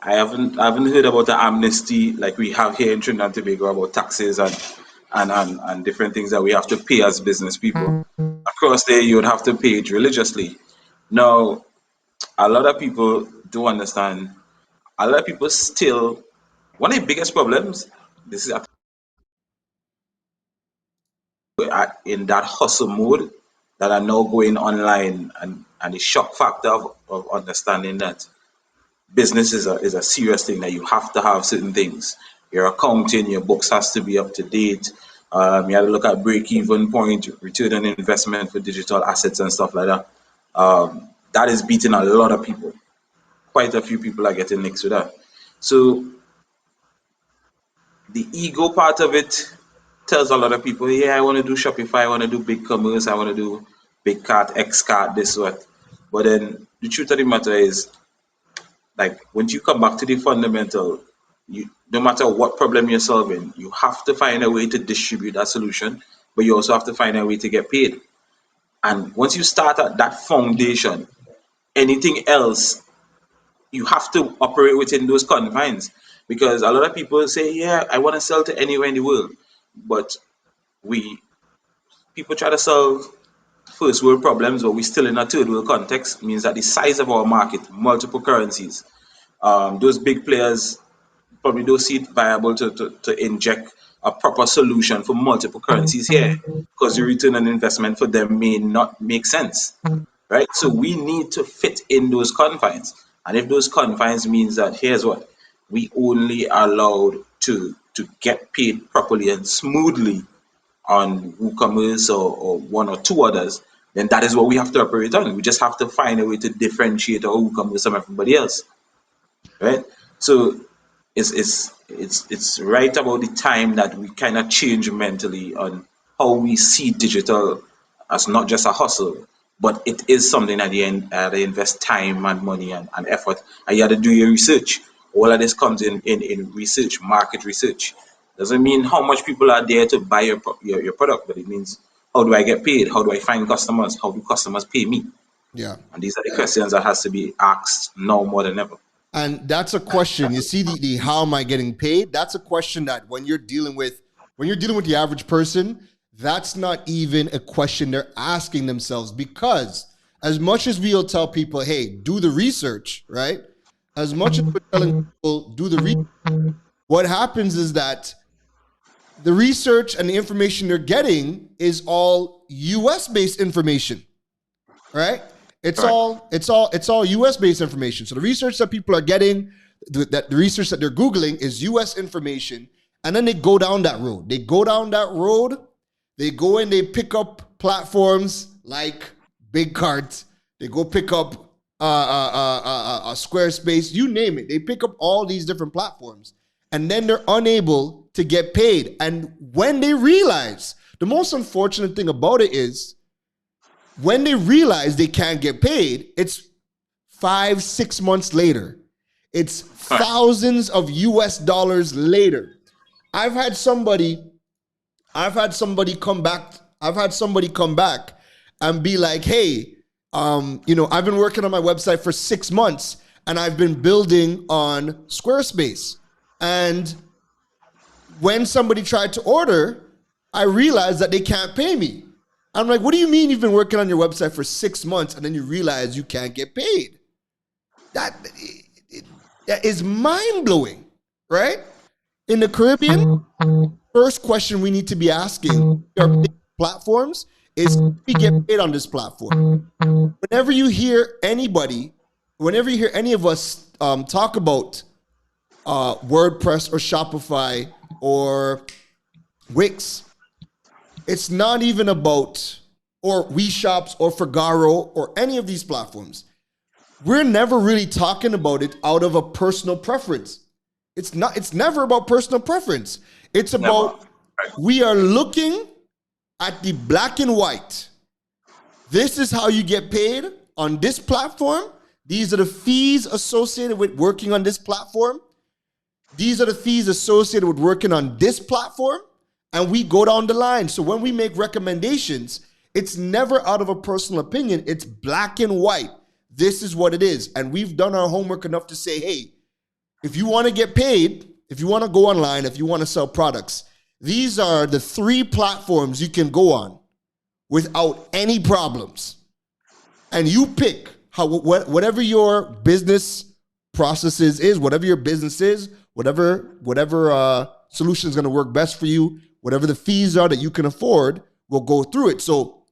I haven't heard about the amnesty like we have here in Trinidad and Tobago about taxes and different things that we have to pay as business people. Across there, you would have to pay it religiously. Now, a lot of people do understand. A lot of people still, one of the biggest problems, this is in that hustle mode, that are now going online, and the shock factor of understanding that business is a serious thing, that you have to have certain things. Your accounting, your books has to be up to date. You have to look at break even point, return on investment for digital assets and stuff like that. That is beating a lot of people. Quite a few people are getting mixed with that. So the ego part of it tells a lot of people, yeah, I want to do Shopify, I want to do big commerce, I want to do big cart, X cart, this what. But then the truth of the matter is, like, once you come back to the fundamental, you, no matter what problem you're solving, you have to find a way to distribute that solution, but you also have to find a way to get paid. And once you start at that foundation, anything else, you have to operate within those confines. Because a lot of people say, yeah, I want to sell to anywhere in the world. But we people try to solve first world problems, but we're still in a third world context, means that the size of our market, multiple currencies, those big players probably don't see it viable to inject a proper solution for multiple currencies here, because the return on investment for them may not make sense, right? So we need to fit in those confines. And if those confines means that, here's what, we only are allowed to get paid properly and smoothly on WooCommerce or one or two others, then that is what we have to operate on. We just have to find a way to differentiate our WooCommerce from everybody else, right? So it's right about the time that we kind of change mentally on how we see digital as not just a hustle, but it is something at the end they invest time and money and effort, and you have to do your research. All of this comes in research, market research. Doesn't mean how much people are there to buy your product, but it means, how do I get paid? How do I find customers? How do customers pay me? Yeah. And these are the questions that has to be asked now more than ever. And that's a question. You see the how am I getting paid? That's a question that when you're dealing with the average person, that's not even a question they're asking themselves, because as much as we'll tell people, hey, do the research, right? As much as we're telling people do the research, what happens is that the research and the information they're getting is all US based information, right? It's all US based information. So the research that people are getting, the research that they're Googling is US information. And then they go down that road. They go and they pick up platforms like BigCart. They go pick up a Squarespace, you name it. They pick up all these different platforms. And then they're unable to get paid. And when they realize, the most unfortunate thing about it is, when they realize they can't get paid, it's 5-6 months later. It's thousands of US dollars later. I've had somebody come back and be like, hey, I've been working on my website for 6 months and I've been building on Squarespace. And when somebody tried to order, I realized that they can't pay me. I'm like, what do you mean you've been working on your website for 6 months and then you realize you can't get paid? That is mind-blowing, right? In the Caribbean, first question we need to be asking our big platforms is, can we get paid on this platform? Whenever you hear any of us talk about WordPress or Shopify or Wix, It's not even about, or WeShops or Figaro or any of these platforms. We're never really talking about it out of a personal preference. It's never about personal preference. It's about, we are looking at the black and white. This is how you get paid on this platform. These are the fees associated with working on this platform. These are the fees associated with working on this platform. And we go down the line. So when we make recommendations, it's never out of a personal opinion. It's black and white. This is what it is. And we've done our homework enough to say, hey, if you want to get paid, if you want to go online, if you want to sell products, these are the 3 platforms you can go on without any problems. And you pick whatever your business processes is, whatever your business is, whatever solution is going to work best for you, whatever the fees are that you can afford, we'll go through it. So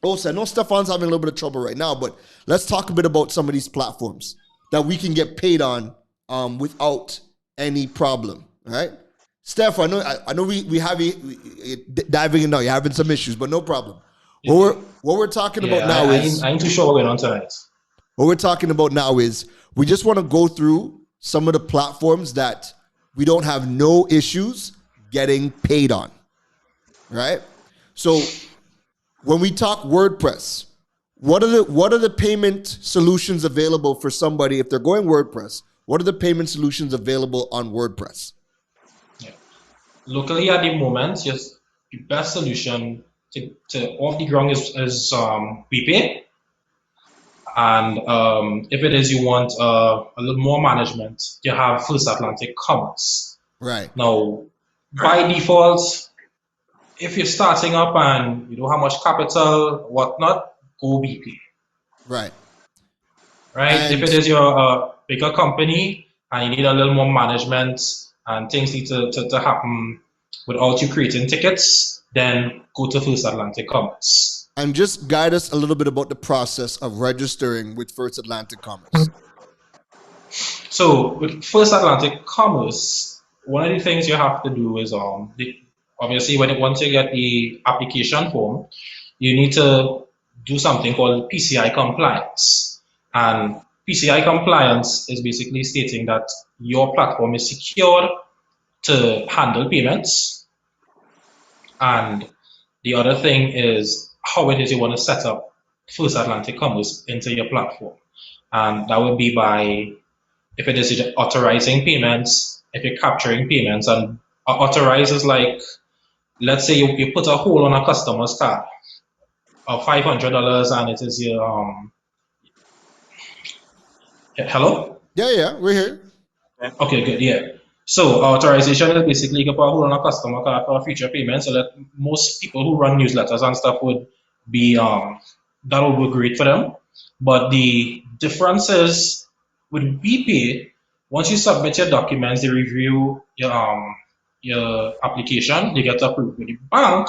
also, I know Stefan's having a little bit of trouble right now, but let's talk a bit about some of these platforms that we can get paid on without any problem. All right, Steph, I know we have you diving in now. You're having some issues, but no problem. What we're talking about now is I ain't too sure what's going on tonight. What we're talking about now is we just want to go through some of the platforms that we don't have no issues getting paid on. Right? So when we talk WordPress, what are the payment solutions available for somebody if they're going WordPress? What are the payment solutions available on WordPress? Yeah. Locally at the moment, just the best solution to off the ground is WePay. And if it is you want a little more management, you have First Atlantic Commerce. Right. Now, by default, if you're starting up and you don't have much capital, whatnot, go WePay. Right. Right. And if it is your bigger company and you need a little more management and things need to happen without you creating tickets, then go to First Atlantic Commerce. And just guide us a little bit about the process of registering with First Atlantic Commerce. So with First Atlantic Commerce, one of the things you have to do is obviously once you get the application form, you need to do something called PCI compliance. And PCI compliance is basically stating that your platform is secure to handle payments. And the other thing is how it is you want to set up First Atlantic Commerce into your platform. And that would be by, if it is authorizing payments, if you're capturing payments. And authorize is like, let's say you put a hold on a customer's card of $500 and it is your, hello? Yeah, we're here. Okay, good, yeah. So authorization is basically you can put a hold on a customer card for future payments, so that most people who run newsletters and stuff would be, that would be great for them. But the difference is with WePay, once you submit your documents, they review your application, you get approved with the bank,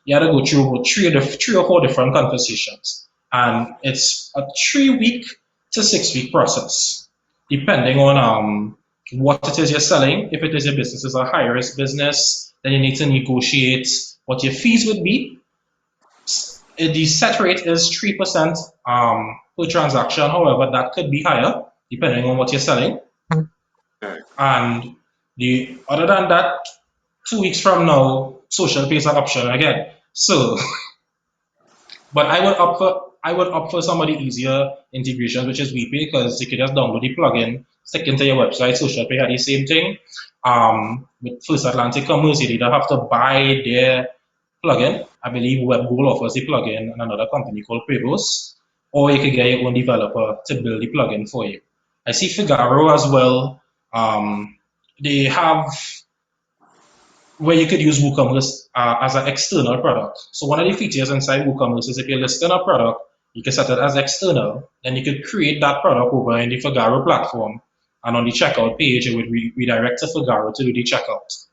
you have to go through about three or four different conversations. And it's a 3-week to 6-week process, depending on what it is you're selling. If it is your business is a high risk business, then you need to negotiate what your fees would be. The set rate is 3% per transaction. However, that could be higher depending on what you're selling. And other than that, 2 weeks from now, social pay is an option again. So, but I would opt for somebody easier integration, which is WePay, because you can just download the plugin, stick into your website. Social pay are the same thing. With First Atlantic Commerce, you either have to buy their plugin. I believe WebGoal offers the plugin, and another company called Prebos, or you can get your own developer to build the plugin for you. I see Figaro as well. They have where you could use WooCommerce as an external product. So one of the features inside WooCommerce is if you're listing a product, you can set it as external, then you could create that product over in the Figaro platform, and on the checkout page, it would redirect to Figaro to do the checkout.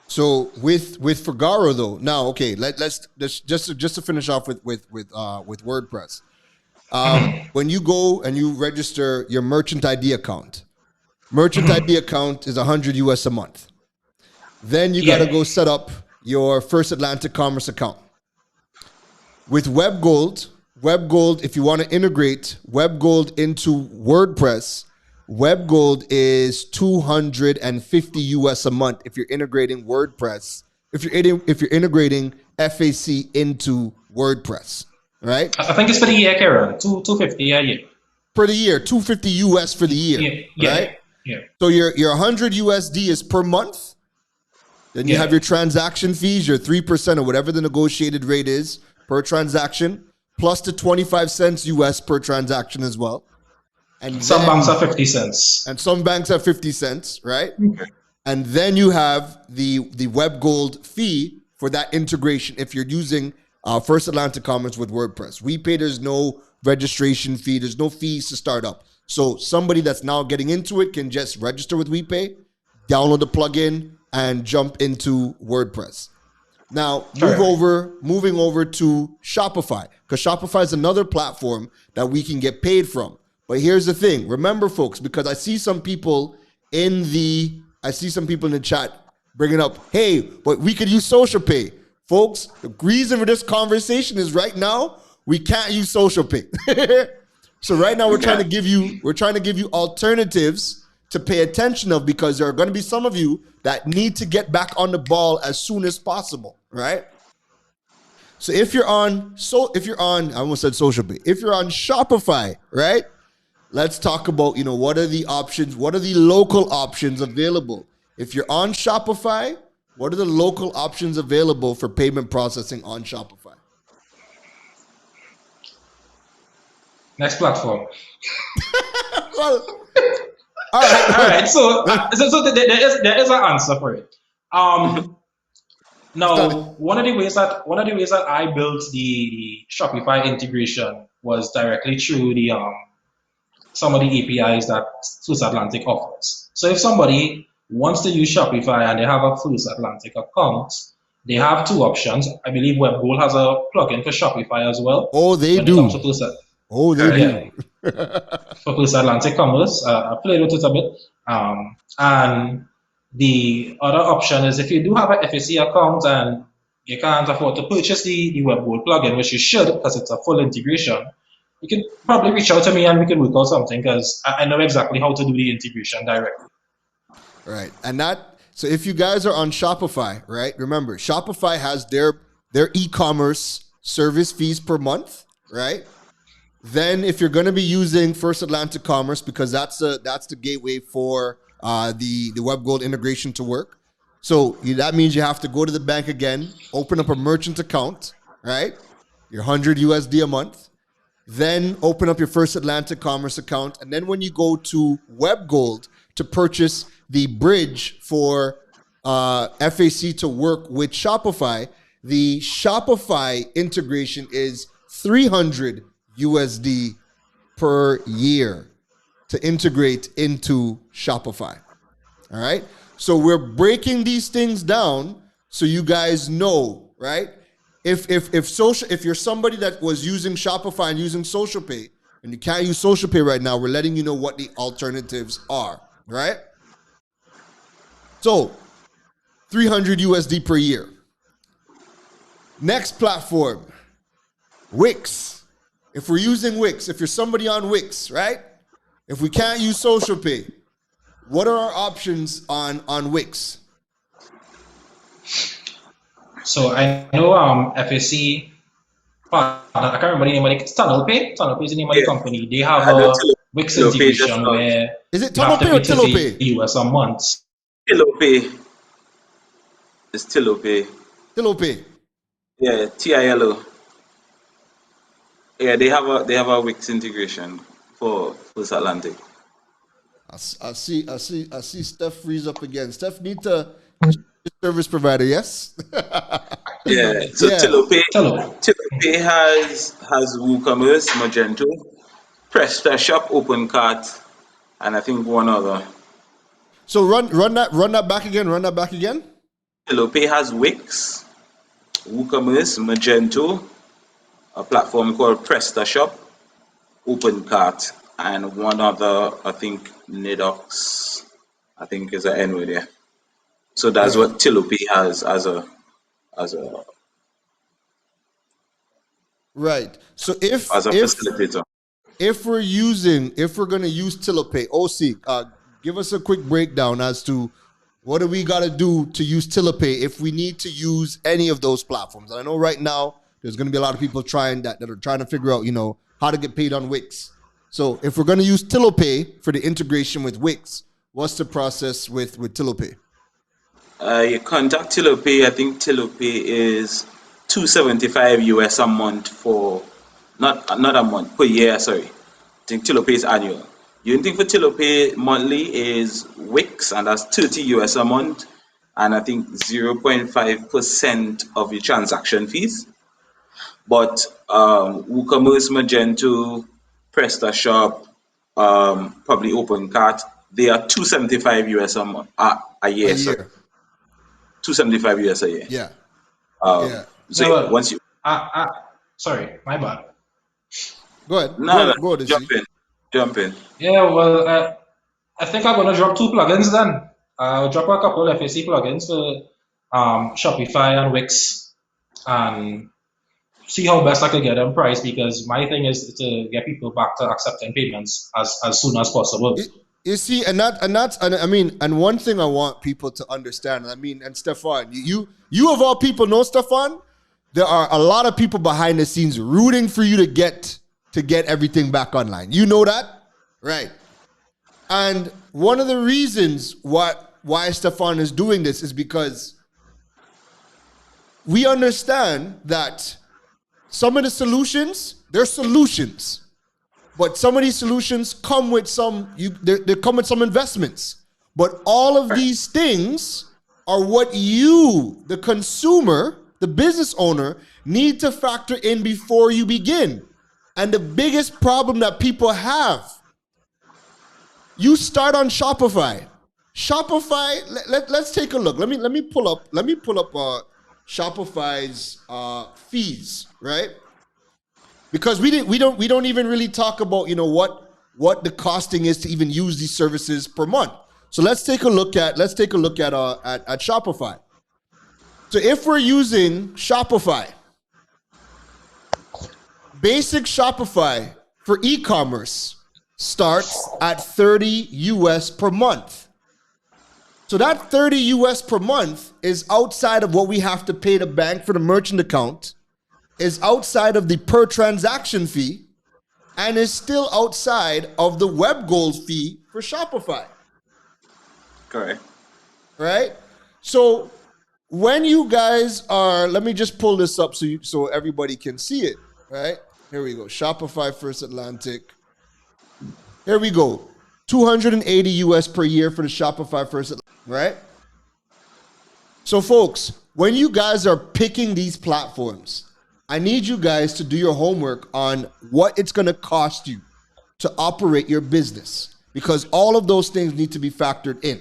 So with Figaro though, now okay, let's just to finish off with WordPress. When you go and you register your merchant ID account, ID account is $100 US a month. Then you got to go set up your First Atlantic Commerce account. With WebGold, if you want to integrate WebGold into WordPress, WebGold is $250 US a month if you're integrating WordPress. If you're integrating FAC into WordPress, right? I think it's for the year, Karen. 250 a year. For the year, $250 US for the year, right? Yeah. So your 100 USD is per month. Then you have your transaction fees, your 3% or whatever the negotiated rate is per transaction, plus the 25 cents US per transaction as well. And some banks are 50 cents. And some banks are 50 cents, right? Okay. And then you have the WebGold fee for that integration if you're using First Atlantic Commerce with WordPress. WePay, there's no registration fee. There's no fees to start up. So somebody that's now getting into it can just register with WePay, download the plugin, and jump into WordPress. Now, moving over to Shopify, because Shopify is another platform that we can get paid from. But here's the thing. Remember, folks, because I see some people in the chat bringing up, hey, but we could use social pay. Folks, the reason for this conversation is right now, we can't use social pay. So right now we're trying to give you alternatives to pay attention of, because there are going to be some of you that need to get back on the ball as soon as possible, right? So if you're on I almost said social pay. If you're on Shopify, right? Let's talk about, what are the options? What are the local options available? If you're on Shopify, what are the local options available for payment processing on Shopify? Next platform. Well, all right. So there is an answer for it. Now, one of the ways that I built the Shopify integration was directly through the some of the APIs that First Atlantic offers. So if somebody wants to use Shopify and they have a First Atlantic account, they have two options. I believe WebGold has a plugin for Shopify as well. Oh, they do. Do. For First Atlantic Commerce, I played with it a bit. And the other option is if you do have an FAC account and you can't afford to purchase the WebGold plugin, which you should because it's a full integration, you can probably reach out to me and we can work out something, because I know exactly how to do the integration directly. Right. And so if you guys are on Shopify, right, remember, Shopify has their e-commerce service fees per month, right? Then if you're going to be using First Atlantic Commerce, because that's the gateway for the WebGold integration to work. So that means you have to go to the bank again, open up a merchant account, right? Your 100 USD a month. Then open up your First Atlantic Commerce account. And then when you go to WebGold to purchase the bridge for FAC to work with Shopify, the Shopify integration is 300 USD per year to integrate into Shopify. All right. So we're breaking these things down so you guys know, right? If you're somebody that was using Shopify and using social pay and you can't use social pay right now, we're letting you know what the alternatives are, right? So 300 USD per year. Next platform, Wix. If we're using Wix, if you're somebody on Wix, right? If we can't use social pay, what are our options on Wix? So I know FAC, I can't remember the name of it. It's Tunnel Pay. Tunnel Pay is the name of the company. They have a Wix integration where is it Tunnel Pay or Tillo Pay? US a month. Tillo Pay. It's Tillo Pay. Tillo Pay. Yeah, TILO. Yeah, they have a Wix integration for First Atlantic. I see Steph freeze up again. Steph need to service provider, yes? Yeah. So yeah. Tillo Pay has WooCommerce, Magento, PrestaShop, OpenCart, and I think one other. So run that back again. Run that back again. Tillo Pay has Wix, WooCommerce, Magento, a platform called PrestaShop, OpenCart, and one other, I think, Nidox, I think is an N word there. So that's what Tillo Pay has as a as a Right. So if as a facilitator. if we're gonna use TillowPay, OC, give us a quick breakdown as to what do we gotta do to use TillowPay if we need to use any of those platforms. And I know right now there's gonna be a lot of people trying that are trying to figure out, how to get paid on Wix. So if we're gonna use TillowPay for the integration with Wix, what's the process with TillowPay? You contact TillowPay. I think TillowPay is 275 US a month for not a month per year. Sorry, I think TillowPay is annual. You think for TillowPay monthly is Wix, and that's 30 US a month, and I think 0.5% of your transaction fees. But WooCommerce, Magento, PrestaShop, probably OpenCart, they are 275 US a A year. Sorry, year. 275 US a year. Yeah. Um, Yeah. so Yeah, yeah, well, once you sorry, my bad. Go ahead. no, no, Go ahead, jump see. in, jump in. Yeah, well, I think I'm gonna drop two plugins then. I'll drop a couple FAC plugins for Shopify and Wix, and see how best I can get them priced, because my thing is to get people back to accepting payments as soon as possible. You see, and one thing I want people to understand, and Stefan, you of all people know, Stefan, there are a lot of people behind the scenes rooting for you to get everything back online. You know that, right? And one of the reasons why Stefan is doing this is because we understand that some of the solutions, they're solutions. But some of these solutions come with they come with some investments. But all of these things are what you, the consumer, the business owner, need to factor in before you begin. And the biggest problem that people have, you start on Shopify. Shopify, let's take a look. Let me pull up Shopify's fees, right? Because we don't even really talk about what the costing is to even use these services per month. So let's take a look at Shopify. So if we're using Shopify, basic Shopify for e-commerce starts at 30 US per month. So that 30 US per month is outside of what we have to pay the bank for the merchant account, is outside of the per transaction fee, and is still outside of the web goals fee for Shopify. Correct. Right? So when you guys are, let me just pull this up so everybody can see it, right? Here we go. Shopify First Atlantic. Here we go. 280 US per year for the Shopify First Atlantic, right? So folks, when you guys are picking these platforms, I need you guys to do your homework on what it's going to cost you to operate your business, because all of those things need to be factored in.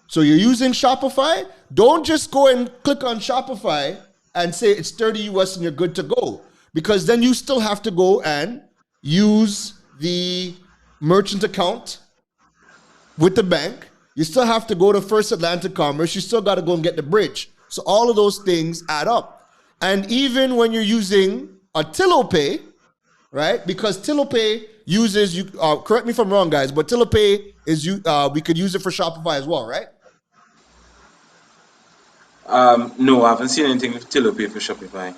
So you're using Shopify, don't just go and click on Shopify and say it's 30 US and you're good to go, because then you still have to go and use the merchant account with the bank. You still have to go to First Atlantic Commerce. You still got to go and get the bridge. So all of those things add up. And even when you're using a TillowPay, right? Because TillowPay uses, you correct me if I'm wrong, guys, but TillowPay is we could use it for Shopify as well, right? No, I haven't seen anything with TillowPay for Shopify.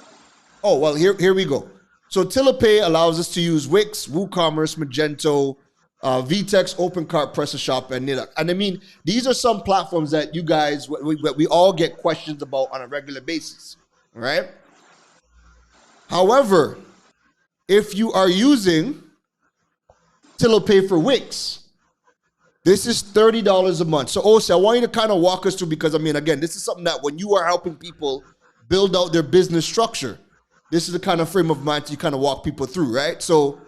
Oh, well, here we go. So TillowPay allows us to use Wix, WooCommerce, Magento, VTEX, OpenCart, PrestaShop, and Nida. And I mean, these are some platforms that you guys, we all get questions about on a regular basis, right? However, if you are using TillowPay for Wix, this is $30 a month. So, Osi, I want you to kind of walk us through, because, I mean, again, this is something that when you are helping people build out their business structure, this is the kind of frame of mind you kind of walk people through, right? So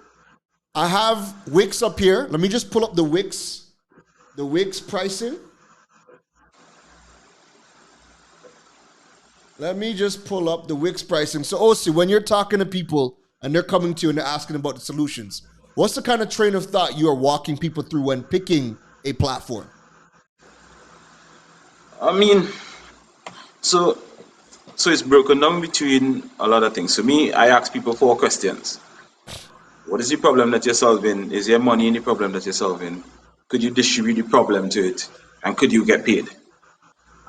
I have Wix up here. Let me just pull up the Wix pricing. Let me just pull up the Wix pricing. So, Osi, when you're talking to people and they're coming to you and they're asking about the solutions, what's the kind of train of thought you are walking people through when picking a platform? I mean, so So it's broken down between a lot of things. So me, I ask people 4 questions. What is the problem that you're solving? Is there money in the problem that you're solving? Could you distribute the problem to it? And could you get paid?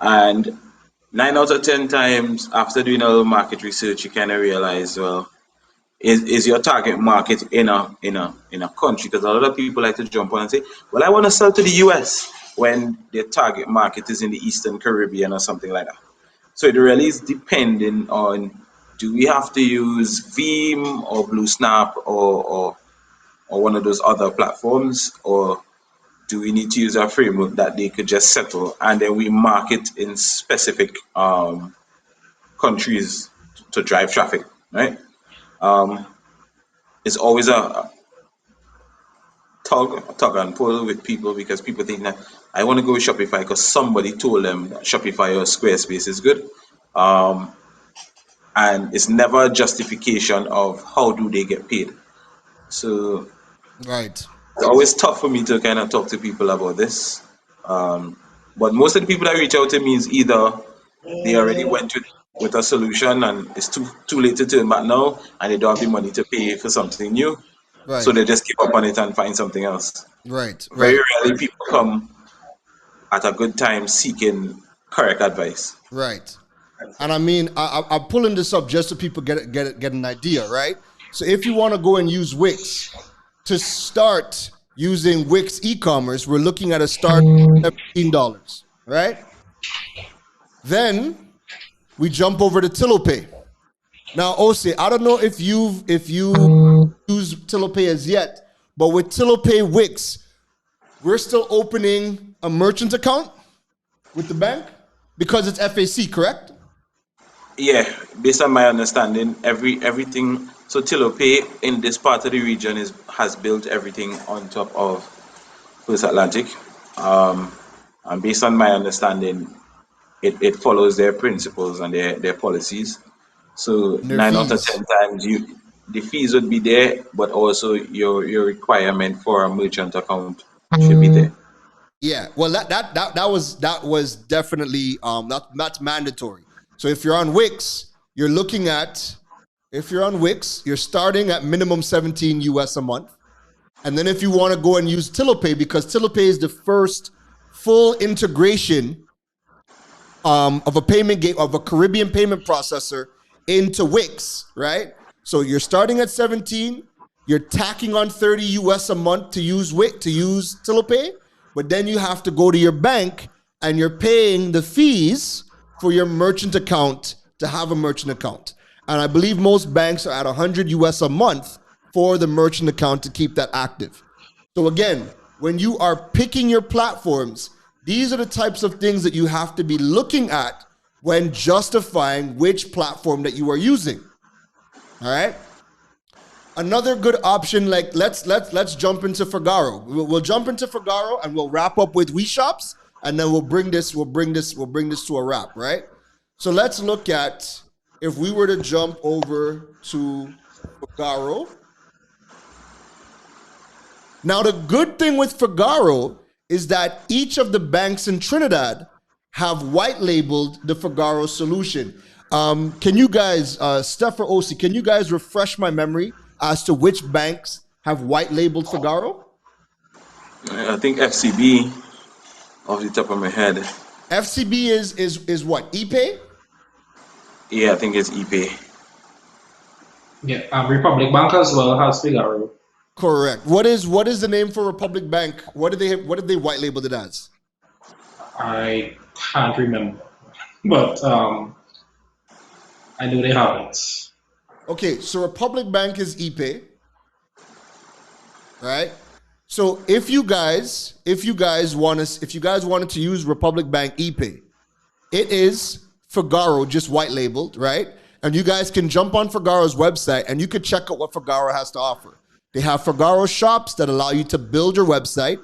And 9 out of 10 times after doing a little market research, you kind of realize, well, is your target market in a country? Because a lot of people like to jump on and say, well, I want to sell to the US when their target market is in the Eastern Caribbean or something like that. So it really is depending on, do we have to use Veeam or BlueSnap or one of those other platforms, or do we need to use a framework that they could just settle and then we market in specific countries to drive traffic, right? Um, it's always a tug and pull with people, because people think that I want to go with Shopify because somebody told them that Shopify or Squarespace is good. Um, and it's never a justification of how do they get paid. So Right. it's always tough for me to kind of talk to people about this. Um, but most of the people that reach out to me is either they already went with a solution and it's too late to turn back now, and they don't have the money to pay for something new. So Right. they just give up on it and find something else. Right. Very Right. rarely people come at a good time seeking correct advice. Right. And I mean, I'm pulling this up just so people get an idea, right? So if you want to go and use Wix, to start using Wix e-commerce, we're looking at a start of $17, right? Then we jump over to TillowPay. Now, Ose, I don't know if you use TillowPay as yet, but with TillowPay Wix, we're still opening a merchant account with the bank because it's FAC, correct? Yeah, based on my understanding, everything. So TillowPay in this part of the region has built everything on top of First Atlantic, um, and based on my understanding, it follows their principles and their policies. So And their 9 out of 10 fees. times, the fees would be there, but also your requirement for a merchant account should be there. Yeah, well, that was definitely that's mandatory. So if you're on Wix, you're starting at minimum 17 US a month, and then if you want to go and use TillowPay, because TillowPay is the first full integration of a Caribbean payment processor into Wix, right? So you're starting at 17, you're tacking on 30 US a month to use Wix, to use TillowPay, but then you have to go to your bank and you're paying the fees for your merchant account to have a merchant account. And I believe most banks are at 100 US a month for the merchant account to keep that active. So again, when you are picking your platforms, these are the types of things that you have to be looking at when justifying which platform that you are using. All right. Another good option, like let's jump into Fagaro. We'll jump into Fagaro and we'll wrap up with WeShops, and then we'll bring this to a wrap, right? So let's look at, if we were to jump over to Fagaro. Now, the good thing with Fagaro is that each of the banks in Trinidad have white labeled the Fagaro solution. Can you guys, Steph or Osi, can you guys refresh my memory as to which banks have white labeled Fagaro? I think FCB, off the top of my head. FCB is what? ePay? Yeah, I think it's ePay. Yeah, Republic Bank as well has Figaro. Correct. What is the name for Republic Bank? What did they white labeled it as? I can't remember, but I know they have it. Okay, so Republic Bank is ePay, right? So if you guys wanted to use Republic Bank ePay, it is Fagaro, just white labeled, right? And you guys can jump on Fagaro's website and you could check out what Fagaro has to offer. They have Fagaro shops that allow you to build your website.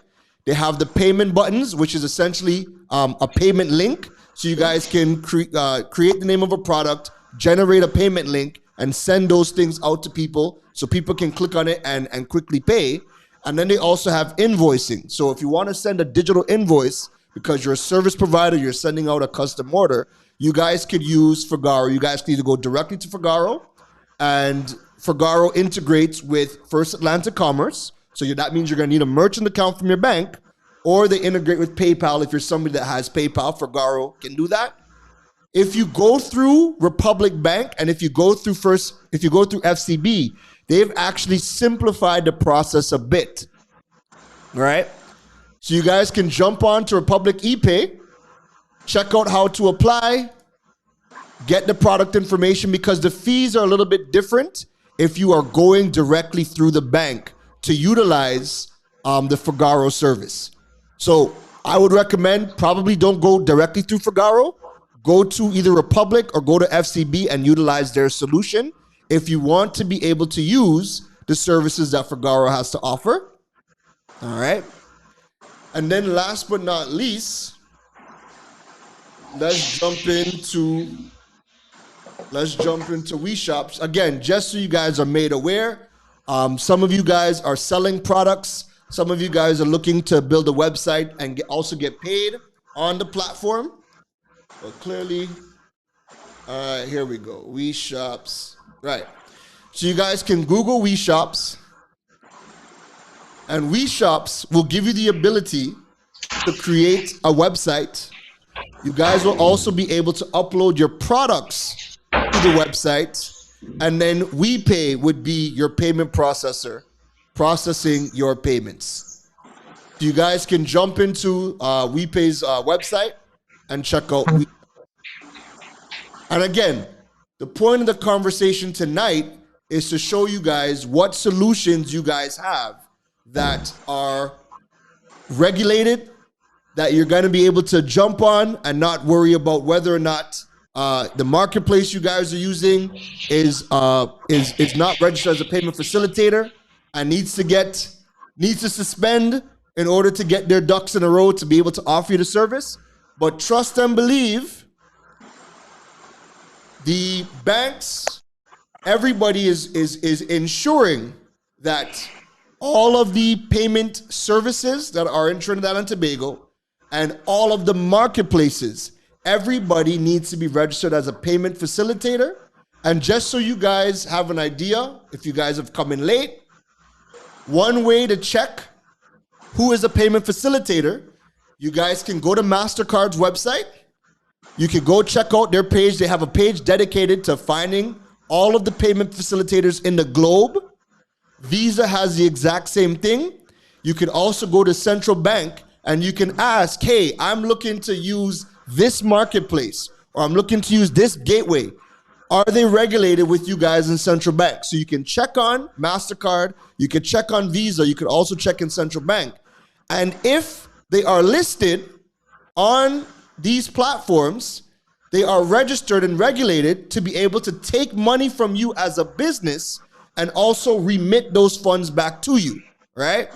They have the payment buttons, which is essentially a payment link. So you guys can create the name of a product, generate a payment link, and send those things out to people so people can click on it and quickly pay. And then they also have invoicing. So if you want to send a digital invoice, because you're a service provider, you're sending out a custom order, you guys could use Fagaro. You guys can either go directly to Fagaro, and Fagaro integrates with First Atlantic Commerce. So that means you're going to need a merchant account from your bank, or they integrate with PayPal. If you're somebody that has PayPal, Fagaro can do that. If you go through Republic Bank and if you go through FCB, they've actually simplified the process a bit. All right? So you guys can jump on to Republic ePay, check out how to apply, get the product information, because the fees are a little bit different if you are going directly through the bank to utilize the Fagaro service. So I would recommend probably don't go directly through Fagaro. Go to either Republic or go to FCB and utilize their solution if you want to be able to use the services that Fagaro has to offer. All right. And then last but not least, let's jump into WeShops. Again, just so you guys are made aware, some of you guys are selling products. Some of you guys are looking to build a website and also get paid on the platform. But clearly, here we go. WeShops. Right. So you guys can Google WeShops. And WeShops will give you the ability to create a website. You guys will also be able to upload your products to the website. And then WePay would be your payment processor, processing your payments. So you guys can jump into WePay's website and check out. And again, the point of the conversation tonight is to show you guys what solutions you guys have that are regulated, that you're going to be able to jump on and not worry about whether or not the marketplace you guys are using is not registered as a payment facilitator and needs to suspend in order to get their ducks in a row to be able to offer you the service. But trust and believe, the banks, everybody is ensuring that all of the payment services that are in Trinidad and Tobago and all of the marketplaces, everybody needs to be registered as a payment facilitator. And just so you guys have an idea, if you guys have come in late, one way to check who is a payment facilitator, you guys can go to MasterCard's website. You can go check out their page. They have a page dedicated to finding all of the payment facilitators in the globe. Visa has the exact same thing. You can also go to Central Bank and you can ask, hey, I'm looking to use this marketplace, or I'm looking to use this gateway. Are they regulated with you guys in Central Bank? So you can check on MasterCard, you can check on Visa, you can also check in Central Bank. And if they are listed on these platforms, they are registered and regulated to be able to take money from you as a business and also remit those funds back to you, right?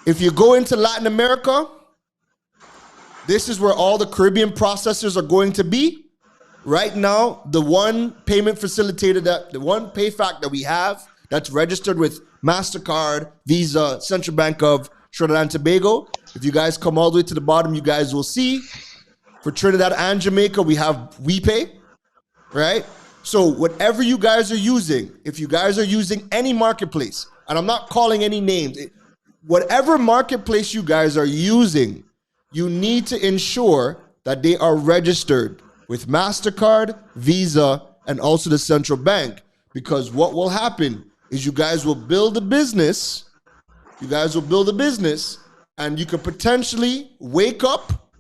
If you go into Latin America, this is where all the Caribbean processors are going to be. Right now, the one payment facilitator, the one PayFac that we have that's registered with MasterCard, Visa, Central Bank of Trinidad and Tobago. If you guys come all the way to the bottom, you guys will see for Trinidad and Jamaica, we have WePay, right? So whatever you guys are using, if you guys are using any marketplace, and I'm not calling any names, whatever marketplace you guys are using, you need to ensure that they are registered with MasterCard, Visa, and also the Central Bank. Because what will happen is you guys will build a business. You guys will build a business, and you could potentially wake up.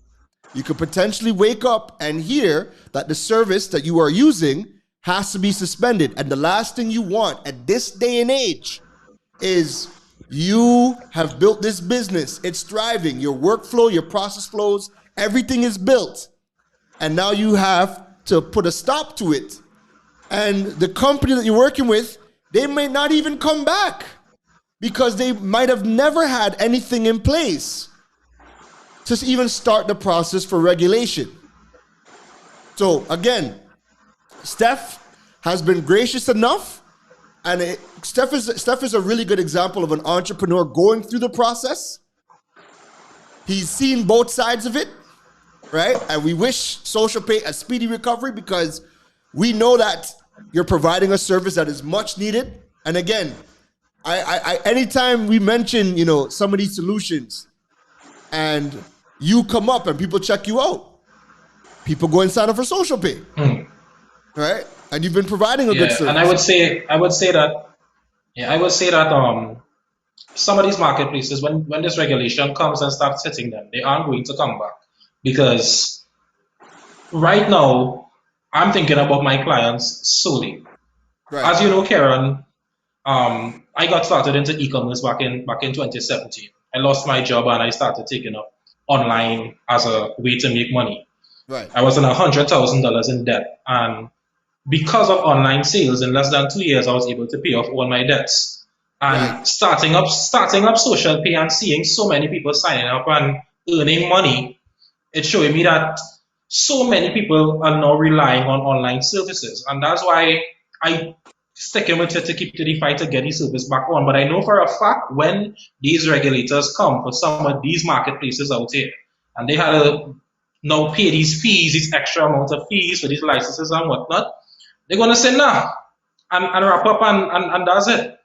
You could potentially wake up and hear that the service that you are using has to be suspended. And the last thing you want at this day and age is you have built this business. It's thriving. Your workflow, your process flows, everything is built. And now you have to put a stop to it. And the company that you're working with, they may not even come back because they might have never had anything in place to even start the process for regulation. So again, Steph has been gracious enough, and Steph is a really good example of an entrepreneur going through the process. He's seen both sides of it, right? And we wish Social Pay a speedy recovery because we know that you're providing a service that is much needed. And again, I anytime we mention, some of these solutions and you come up and people check you out, people go and sign up for Social Pay, right? And you've been providing a good service. And I would say that some of these marketplaces, when this regulation comes and starts hitting them, they aren't going to come back. Because right now, I'm thinking about my clients solely. Right. As you know, Karen, I got started into e-commerce back in 2017. I lost my job and I started taking up online as a way to make money. Right. I was in $100,000 in debt, and because of online sales, in less than 2 years, I was able to pay off all my debts. And starting up Social Pay and seeing so many people signing up and earning money, it's showing me that so many people are now relying on online services. And that's why I sticking with it to keep to the fight to get the service back on. But I know for a fact when these regulators come for some of these marketplaces out here, and they had to now pay these fees, these extra amount of fees for these licenses and whatnot, they're going to say nah and wrap up and that's it.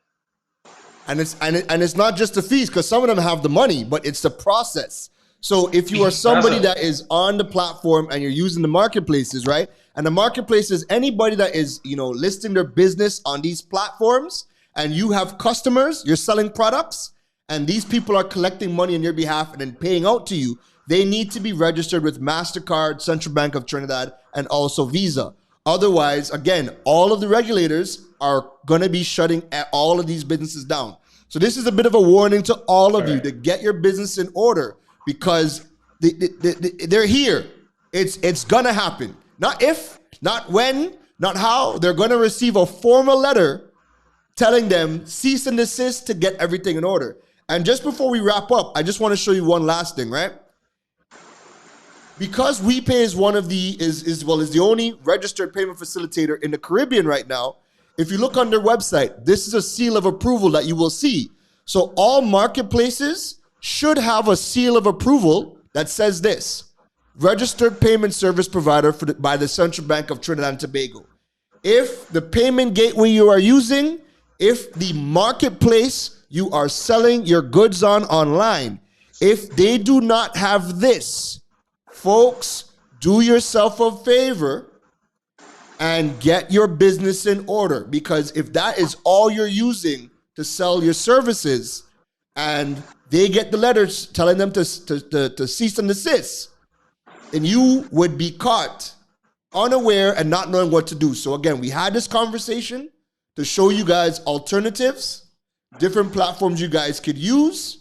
And it's not just the fees, because some of them have the money, but it's the process. So if you are somebody that is on the platform and you're using the marketplaces, right? And the marketplace is anybody that is, listing their business on these platforms, and you have customers, you're selling products, and these people are collecting money on your behalf and then paying out to you. They need to be registered with MasterCard, Central Bank of Trinidad, and also Visa. Otherwise, again, all of the regulators are going to be shutting all of these businesses down. So this is a bit of a warning to all of you to get your business in order, because they're here. It's going to happen. Not if, not when, not how. They're going to receive a formal letter telling them cease and desist to get everything in order. And just before we wrap up, I just want to show you one last thing, right? Because WePay is one of is the only registered payment facilitator in the Caribbean right now. If you look on their website, this is a seal of approval that you will see. So all marketplaces should have a seal of approval that says this: registered payment service provider by the Central Bank of Trinidad and Tobago. If the payment gateway you are using, if the marketplace you are selling your goods on online, if they do not have this, folks, do yourself a favor and get your business in order. Because if that is all you're using to sell your services, and they get the letters telling them to cease and desist, then you would be caught unaware and not knowing what to do. So again, we had this conversation to show you guys alternatives, different platforms you guys could use.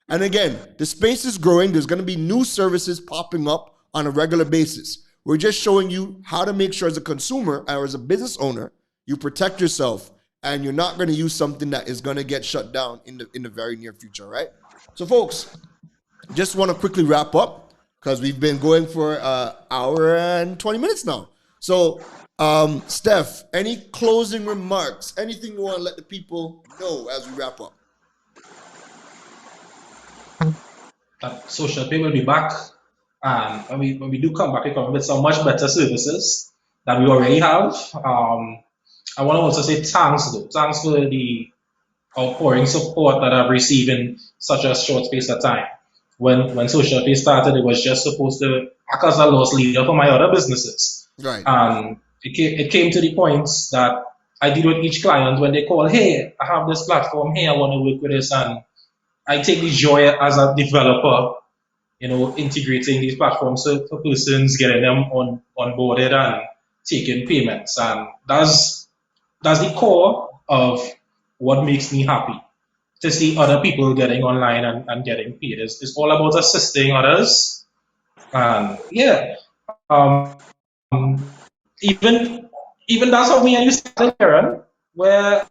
And again, the space is growing. There's going to be new services popping up on a regular basis. We're just showing you how to make sure as a consumer or as a business owner, you protect yourself and you're not going to use something that is going to get shut down in the very near future, right? So folks, just want to quickly wrap up because we've been going for an hour and 20 minutes now. So Steph, any closing remarks? Anything you want to let the people know as we wrap up? That Social Pay will be back. And when we do come back, we come with some much better services that we already have. I want to also say thanks though. Thanks for the outpouring support that I've received in such a short space of time. When Social Pay started, it was just supposed to act as a loss leader for my other businesses. Right. And it came to the point that I deal with each client when they call, hey, I have this platform, hey, I want to work with this. And I take the joy as a developer, integrating these platforms for persons, getting them onboarded and taking payments. And that's the core of what makes me happy. To see other people getting online and getting paid. It's all about assisting others. And yeah, even that's how me and you started, Karen, where,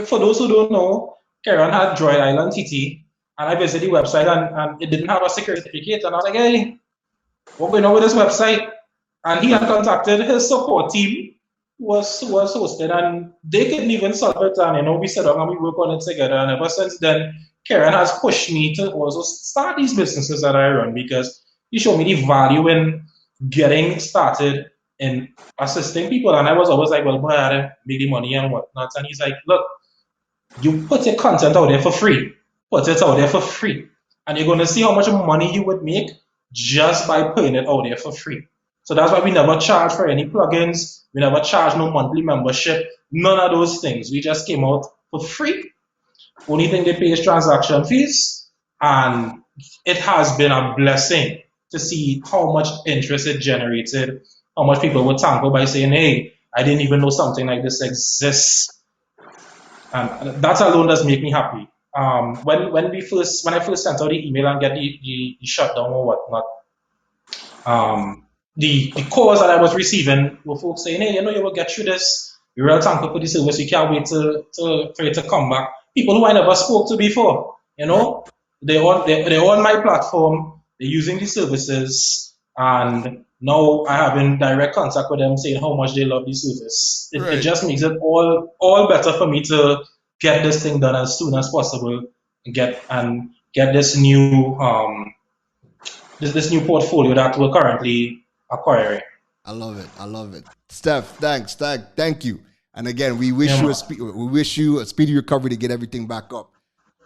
for those who don't know, Karen had Droid Island TT, and I visited the website and it didn't have a security certificate, and I was like, hey, what's going on with this website? And he had contacted his support team, who was hosted, and they couldn't even solve it, and we set up and we work on it together, and ever since then, Karen has pushed me to also start these businesses that I run because he showed me the value in getting started in assisting people. And I was always like, well, boy, I didn't make the money and whatnot. And he's like, look, you put your content out there for free. Put it out there for free. And you're going to see how much money you would make just by putting it out there for free. So that's why we never charge for any plugins. We never charge no monthly membership. None of those things. We just came out for free. Only thing they pay is transaction fees. And it has been a blessing to see how much interest it generated, how much people were thankful by saying, hey, I didn't even know something like this exists. And that alone does make me happy. When I first sent out the email and get the shutdown or whatnot, the calls that I was receiving were folks saying, hey, you will get through this. We're real thankful for the service. We can't wait for it to come back. People who I never spoke to before, they're on my platform. They're using the services, and now I have in direct contact with them saying how much they love the service. It just makes it all better for me to get this thing done as soon as possible and get this new this new portfolio that we're currently acquiring. I love it. Steph, thanks. Thank you. And again, we wish you a speedy recovery to get everything back up.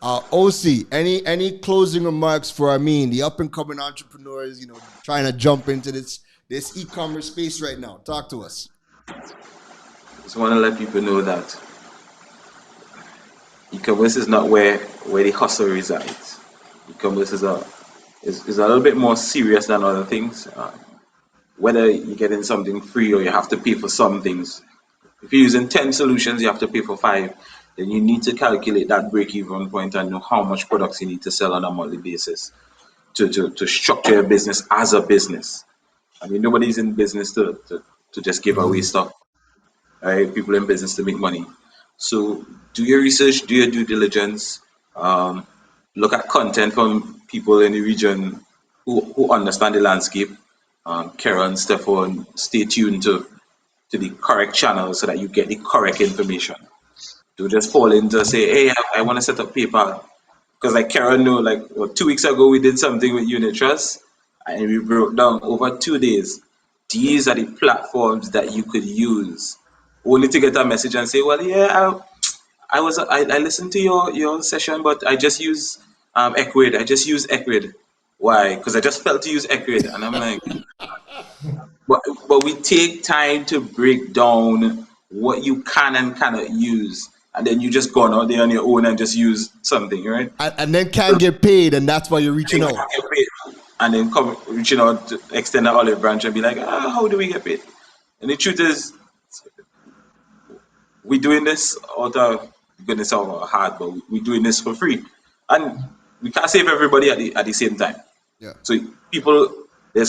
OC, any closing remarks for Amin, the up and coming entrepreneurs, trying to jump into this e-commerce space right now? Talk to us. Just want to let people know that e-commerce is not where the hustle resides. E-commerce is a little bit more serious than other things. Whether you're getting something free or you have to pay for some things. If you're using 10 solutions, you have to pay for 5. Then you need to calculate that break-even point and know how much products you need to sell on a monthly basis to structure your business as a business. I mean, nobody's in business to just give away stuff. Right? People in business to make money. So do your research, do your due diligence, look at content from people in the region who understand the landscape. Karen, Stefan, stay tuned to the correct channel so that you get the correct information. To just fall into say, hey, I want to set up PayPal. Because like Karen knew, 2 weeks ago we did something with Unit Trust and we broke down over 2 days. These are the platforms that you could use. Only to get a message and say, well, yeah, I listened to your session, but I just use Equid. I just use Equid. Why? Because I just felt to use Equid. And I'm like, but we take time to break down what you can and cannot use. And then you just go out there on your own and just use something, right? And then can't get paid, and that's why you're reaching out. And then come reaching out to extend an olive branch and be like, how do we get paid? And the truth is, we're doing this out of goodness of our heart, but we're doing this for free. And we can't save everybody at the same time. Yeah. So people, there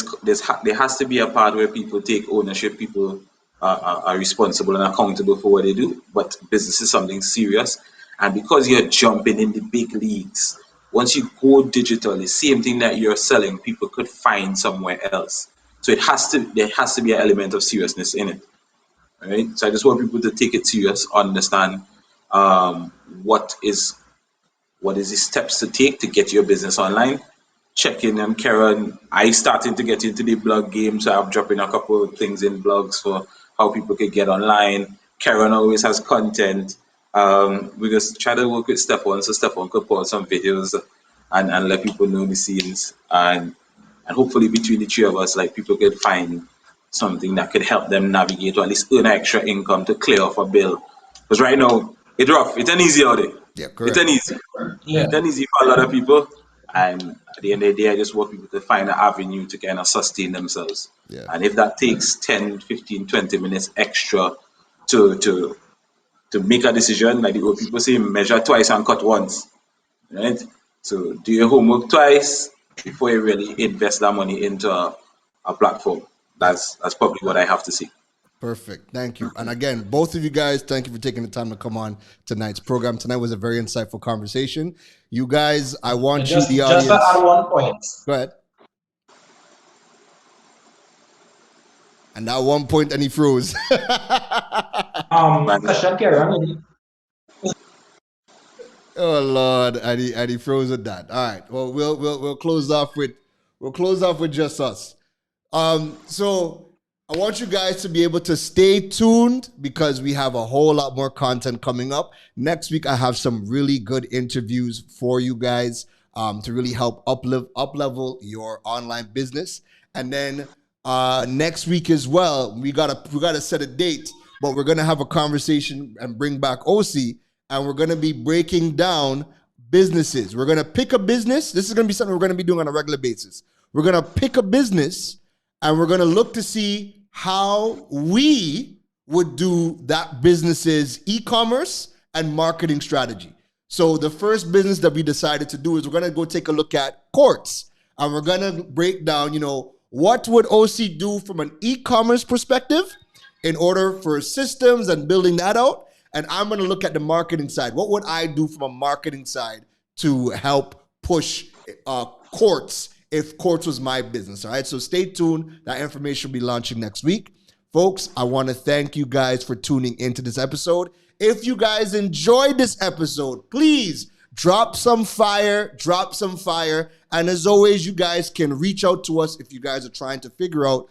has to be a part where people take ownership, people are responsible and accountable for what they do. But business is something serious. And because you're jumping in the big leagues, once you go digital, the same thing that you're selling, people could find somewhere else. So there has to be an element of seriousness in it. Right? So I just want people to take it serious, understand what is the steps to take to get your business online. Check in on Karen. I started to get into the blog game, so I'm dropping a couple of things in blogs for how people could get online. Karen always has content. We just try to work with Stefan, so Stefan could put some videos and let people know the scenes. And hopefully between the three of us, people could find something that could help them navigate or at least earn extra income to clear off a bill. Because right now, it's rough. It's an easy out there. Yeah, correct. It's an easy. Yeah. It's an easy for a lot of people. And at the end of the day, I just want people to find an avenue to kind of sustain themselves. Yeah. And if that takes 10, 15, 20 minutes extra to make a decision, like the old people say, measure twice and cut once. Right? So do your homework twice before you really invest that money into a platform. That's probably what I have to say. Perfect. Thank you. And again, both of you guys, thank you for taking the time to come on tonight's program. Tonight was a very insightful conversation. You guys, I want the audience. Just to add one point. Go ahead. And at one point, and he froze. Question, Karen. Oh Lord, and he froze at that. All right. Well, we'll close off with just us. So I want you guys to be able to stay tuned because we have a whole lot more content coming up. Next week, I have some really good interviews for you guys to really help up-level your online business. And then next week as well, we gotta set a date, but we're gonna have a conversation and bring back OC, and we're gonna be breaking down businesses. We're gonna pick a business. This is gonna be something we're gonna be doing on a regular basis. We're gonna pick a business and we're gonna look to see how we would do that business's e-commerce and marketing strategy. So the first business that we decided to do is we're gonna go take a look at courts, and we're gonna break down, what would OC do from an e-commerce perspective in order for systems and building that out. And I'm going to look at the marketing side. What would I do from a marketing side to help push courts if courts was my business? All right, so stay tuned. That information will be launching next week. Folks, I want to thank you guys for tuning into this episode. If you guys enjoyed this episode, please drop some fire. And as always, you guys can reach out to us if you guys are trying to figure out,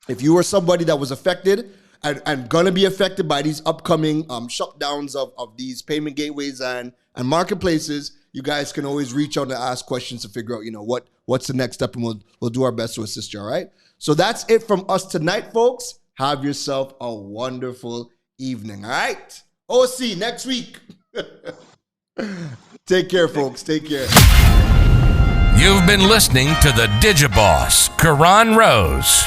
if you were somebody that was affected and gonna be affected by these upcoming shutdowns of these payment gateways and marketplaces, you guys can always reach out and ask questions to figure out, what's the next step, and we'll do our best to assist you, all right? So that's it from us tonight, folks. Have yourself a wonderful evening, all right? OC, next week. Take care, folks. Take care. You've been listening to the Digiboss, Karan Rose.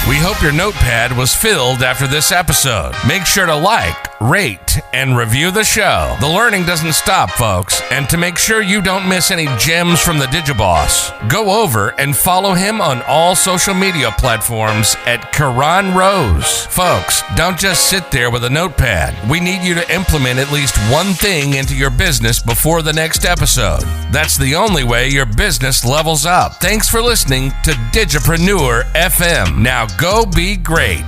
We hope your notepad was filled after this episode. Make sure to like, rate, and review the show. The learning doesn't stop, folks. And to make sure you don't miss any gems from the Digiboss, go over and follow him on all social media platforms at Karan Rose. Folks, don't just sit there with a notepad. We need you to implement at least one thing into your business before the next episode. That's the only way your business levels up. Thanks for listening to Digipreneur FM. Now go be great.